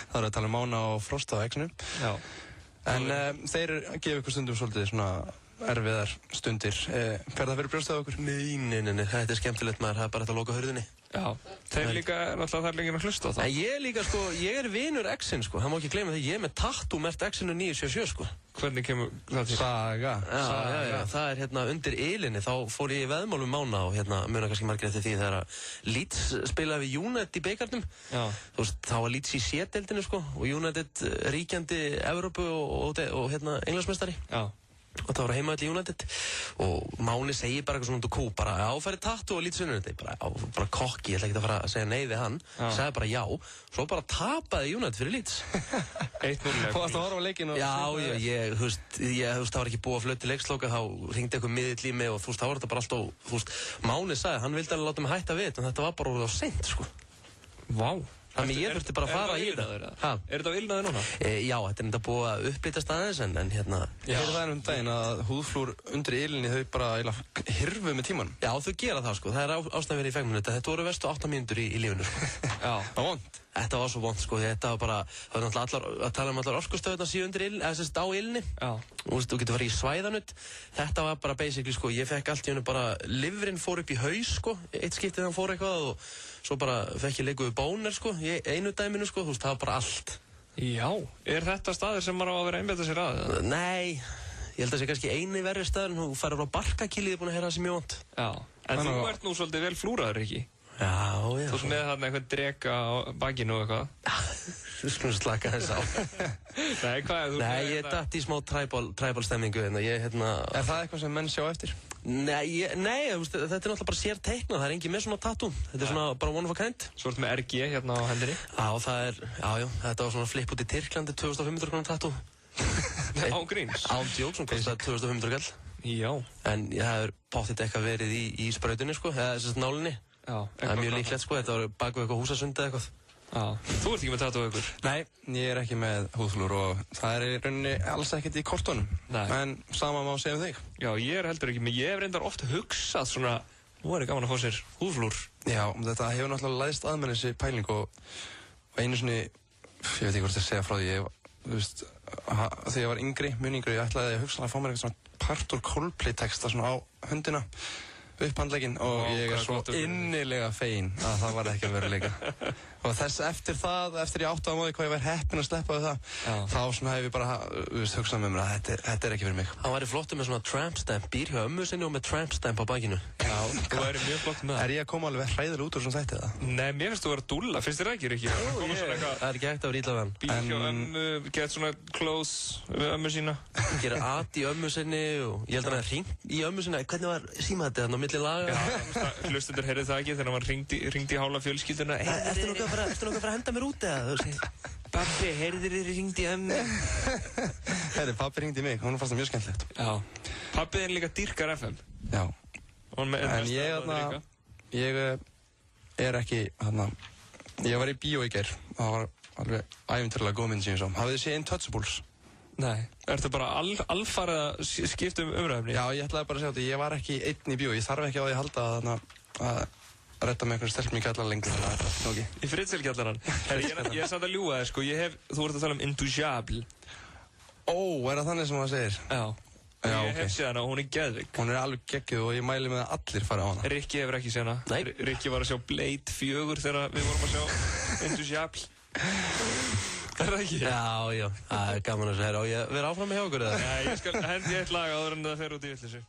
Það er að tala Mána og Frosta á X-inu. En þeir gefa ykkur stundum svolítið svona erfiðar stundir. Fer það fyrir brjóstað okkur? Nei, þetta er skemmtilegt maður, það er bara hægt að loka hurðinni. Já, þeir líka, náttúrulega það er lengið að hlusta á það. Ég er líka, ég er vinur X-in, það má ekki gleyma því, ég er með tattoo mert X-inu 977, Hvernig kemur það til? Saga. Já, það er undir ylinni, þá fór ég í veðmál um Mána og muna kannski margir eftir því þegar Leeds spilaði við United í beikarnum. Þá var Leeds í C-deildinu, og United ríkjandi Evrópu og Englandsmeistari. Já. þetta var heimaðall í United og Máni segir bara eitthvað svona út úr kú, bara já, færi tattoo og lítið sunnur þetta, bara kokki, ég ætla ekki að fara að segja nei við hann, sagði bara já, svo bara tapaði United fyrir Leeds. 1-0. Þú varst að horfa á leikinn og... Já, þú veist, það var ekki búið að flötu leiksloka, þá hringdi eitthvað miðill í mig og þú veist, þá var þetta bara alltaf, þú veist, Máni sagði, hann vildi alveg láta mig hætta við, en þetta var bara orðið á seint, sko. Vá. Þannig ég þurfti bara að fara í þetta. Er þetta á ylnaði núna? Já, þetta er enda búið að upplítast aðeins, en hérna... Ég heyrði það daginn að húðflúr undir ilinni þau bara hirfu með tímanum. Já, þau gera það, sko. Það er ástæðan verið í fegnum þetta. Þetta voru verstu 8 mínútur í lífinu, sko. Já. Það var vond. Þetta var svo vond, sko. Þetta var bara... Það var náttúrulega að tala allar orkustöðuna síðan undir ilinni, eða sérst á ilinni. Já. Þú getur farið í svæðanutt. Þetta var bara basically, sko, ég fekk allt í hennu bara... Livrinn fór upp í haus, sko. Eitt skiptið hann fór eitthvað og svo bara fekk ég leiku við bónir, sko. Í einu dæminu, sko. Þú veist, það var bara allt. Já. Er þetta staðir sem maður á að vera einbeita sér að? Nei. Ég held að það sé kannski eini verri staður en þú farir á Barkakýlið búin að heyra það sem mjög vont. Já. En þú ert nú svolítið vel flúraður, ekki? Já. Þú ert með þarna eitthvað dreka á bakinu og eitthvað. Þú skulum slaka þess á. Nei, hvað er þú? Nei, ég datt í smá tribal stemmingu hérna. Er það eitthvað sem menn sjá eftir? Nei, þetta er náttúrulega bara sér teiknað. Það er engin með svona tattoo. Þetta er svona bara one of a kind. Svo ertu með RG hérna á hendinni? Já, það er, þetta var svona flip út í Tyrklandi, 2500 krónar tattoo. Án gríns? Án djók, sem kostaði 2500 kall. Já. En það hefur pottitt eitthvað verið í sprautunni, sko, eða þessast nálinni. Já. Það er mjög líklegt, sko, þetta var bak við eitthvað húsasund eða eitthvað. Já. Þú ert ekki með tattoo ykkur? Nei, ég er ekki með húðflúr og það er í rauninni alls ekkert í kortunum. Nei. En sama má segja um þig. Já, ég er heldur ekki með, ég hef reyndar oft hugsað svona, nú er ég gaman að fá sér húðflúr. Já, þetta hefur náttúrulega læðist að menn þessi pæling og einu sinni, ég veit ekki hvort ég segja frá því, þú veist, þegar ég var mjög yngri, ég ætlaði að hugsa að fá mér eitthvað svona partur Coldplay texta svona á höndina upphandleginn og ég er svo innilega fegin að það var ekki að vera leika. Og eftir ég áttaði á móði hvað ég var heppinn að sleppa við það, þá svona hef ég bara hugsað með mér að þetta er ekki fyrir mig. Hann væri flottur með svona tramp stamp, býr hjá ömmu sinni og með tramp stamp á bakinu. Já, þú væri mjög flott með það. Er ég að koma alveg hræðilega út úr svona þætti það? Nei, mér finnst þú að vera dúlla, finnst þér ekki, Rikki? Það er ekki hægt að vera illa við hann. Býr hjá ömmu, get svona close við ömmu sína. Gera at í ömmu sinni og ég held að hann hringt í ömmu sinni. Hvernig var símaðið þarna á milli laga? Já, hlustendur heyrðu það ekki þegar hann hringdi í hálfa fjölskylduna. Ertu nokkuð að fara að henda mér út eða? Pabbi, heyrðir þér hringdi í ömmu? Herri, pabbi hringdi í mig, hún fannst það mjög skemmtilegt. Já. Pabbi er líka dýrkar FM. Já. En ég er ekki, ég var í bíó í gær. Það var alveg ævintýralega góð mynd sem ég sá. Hafið þið séð Intouchables? Nei. Ertu bara alfarið að skipta umræðumni? Já, ég ætlaði bara að segja þetta. Ég var ekki einn í bíó. Ég þarf ekki á því að halda að redda með einhvern stelpum í kjallar lengur. Það er alltaf nógi. Í Fritzl-kjallarann? Ég er samt að ljúga þér, sko. Þú ert að tala um Intouchable. Ó, er það þannig sem það segir? Já. Ég hef séð hana og hún er geðvig. Hún er alveg geggjuð og ég mæli með að allir fara á hana. Rikki hefur ekki séð hana. Nei. Rikki var að sjá Blade 4 þegar við vorum að sjá Intouchable. Er það ekki? Já. Það er gaman að segja. Og ég verð áfram með hjá okkur eða? Nei, ég skal hendi eitt lag áður en það fer út í vitleysu.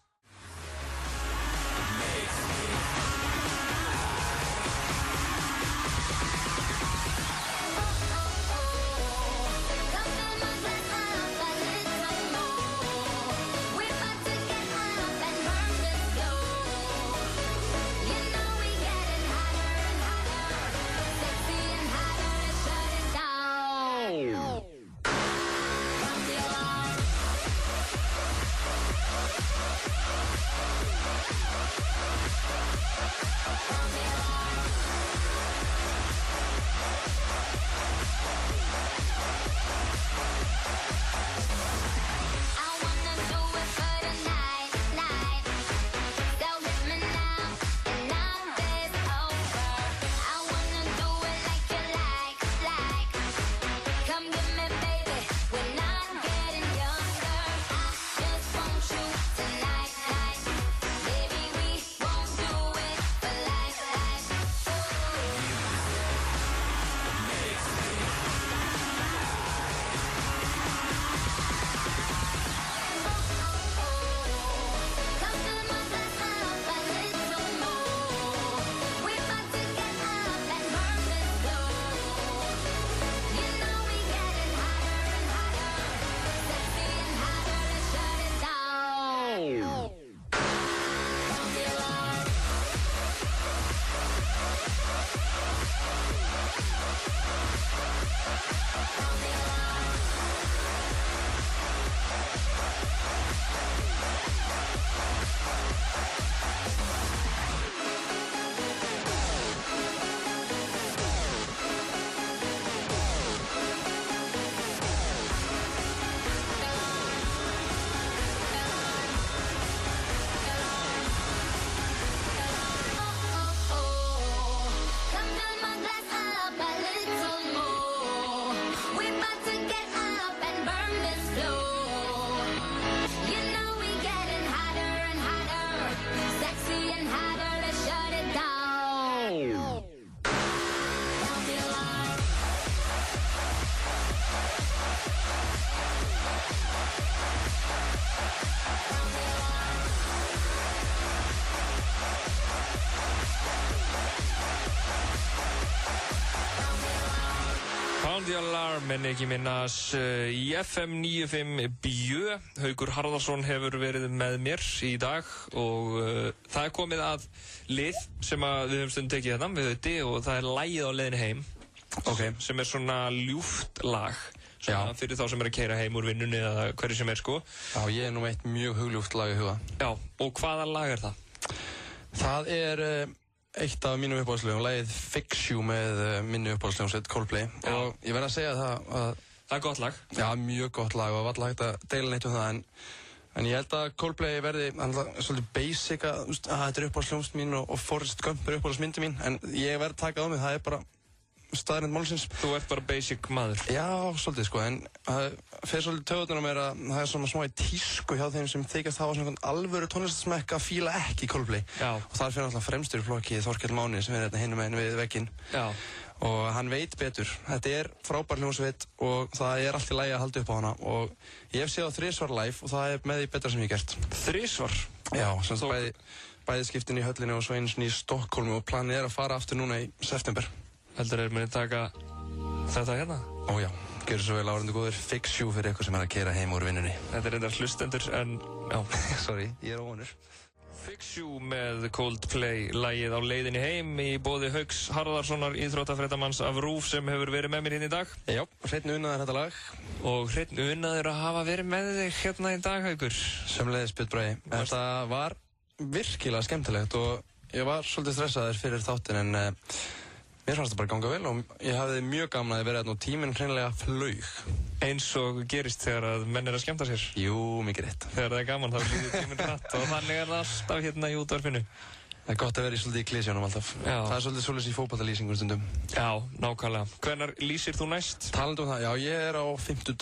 Sound the Alarm en ekki Minaj í FM 95 Bjö. Haukur Harðarsson hefur verið með mér í dag og það er komið að lið sem við höfum stundum tekið hérna við Öddi og það er lagið á leiðinni heim sem er svona ljúft lag svona fyrir þá sem er að keyra heim úr vinnunni eða hverju sem er sko. Já, ég er nú eitt mjög hugljúft lag í huga. Já, og hvaða lag er það? Það er eitt af mínum uppáhaldslögum, lagið Fix You með minni uppáhaldsljómsveit Coldplay og ég verð að segja að það er gott lag. Já, mjög gott lag og var hægt að deila neitt um það en ég held að Coldplay verði svolítið basic að þetta er uppáhaldsljómsveit mín og Forrest Gump er uppáhaldsmyndi mín en ég verð að taka á mig, það er bara staðreynd málsins. Þú ert bara basic maður. Já, svolítið sko, en það fer svolítið töðunar á mér að það er svona smá í tísku hjá þeim sem þykjast hafa svona alvöru tónlistasmekk að fíla ekki Coldplay. Já. Og þar fyrir alltaf fremstur í flokki Þorkell Máni sem er hérna hinum megin við vegginn. Já. Og hann veit betur. Þetta er frábær hljómsveit og það er allt í lagi að halda upp á hana og ég hef séð á 3 svar live og það er með því betra sem ég hef gert. 3 svar? Já, sem bæði skiptin í höllinni og svo eins í Stokkólmi og planið er að fara aftur núna í september. Heldur þeir muni taka þetta hérna? Ó já, gjörðu svo vel árandu góður Fix You fyrir ykkur sem er að keyra heim úr vinnunni. Þetta er reyndar hlustendur en já. Sorry, ég er óvanur. Fix You með Coldplay, lagið á leiðinni heim í boði Hauks Harðarssonar íþróttafréttamanns af RÚV sem hefur verið með mér hérna í dag. Já, hreinn unaður þetta lag. Og hreinn unaður að hafa verið með þig hérna í dag, Haukur. Sömuleiðis Björn Bragi. Þetta var virkilega skemmtilegt og ég var svolítið stressaður fyrir þáttinn en mér fannst það bara ganga vel og ég hafði mjög gaman að vera hérna og tíminn hreinlega flaug. Eins og gerist þegar að menn er að skemmta sér? Jú, mikið rétt. Þegar það er gaman þá líður tíminn hratt og þannig er það alltaf hérna í útvarpinu. Það er gott að vera svolítið í klísjónum alltaf. Já. Það er svolítið svoleiðis í fótboltalýsingum stundum. Já, nákvæmlega. Hvenær lýsir þú næst? Talandi um það, já, ég er á 5.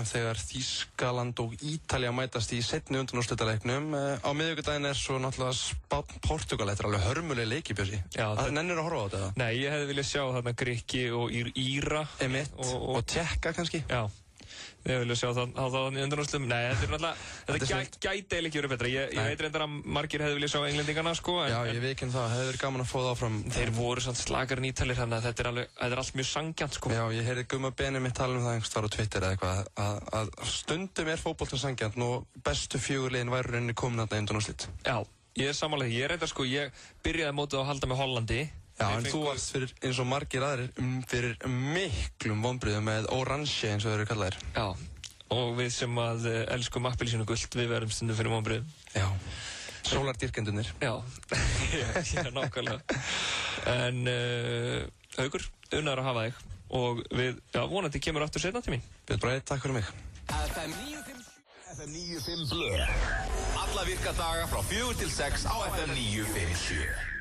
þegar Þýskaland og Ítalía mætast í seinni undanúrslitaleiknum. Á miðvikudaginn er svo náttúrulega Spánn-Portúgal. Þetta er alveg hörmuleg leiki, Bjössi. Nennir að horfa á þetta? Nei, ég hefði viljað sjá þarna Grikki og Íra. Og Tékka kannski. Já. Ég vilja sjá það í undanúrslitum. Nei, þetta er náttúrulega, þetta gæti eiginlega ekki verið betra. Ég veit reyndar að margir hefði viljað sjá englendingana, sko. Já, ég veit það. Hefði verið gaman að fá það áfram. Þeir voru svona slagarinn Ítalir, þannig að þetta er allt mjög sanngjarnt, sko. Já, ég heyrði Gumma Beni mitt tala um það einhvers þar á Twitter eða eitthvað, að stundum er fótboltinn sanngjarnt og bestu 4 liðin væru rauninni komin þarna í undanúrslit. Já, ég er sammála því. Ég reyndar, sko, ég byrjaði mótið að halda með Hollandi. Já, en þú varst fyrir, eins og margir aðrir, fyrir miklum vonbrigðum með Orange eins og þeir eru kallaðir. Já, og við sem að elskum appelsínu gult, við verðum stundum fyrir vonbrigðum. Já, sólardýrkendurnir. Já, já, nákvæmlega. En Haukur, unnar að hafa þig og við, já, vonandi kemur aftur seinna til mín. Björn Bragi, takk fyrir mig. FM 95 Blö. Alla virka daga frá 4 til 6 á FM 957.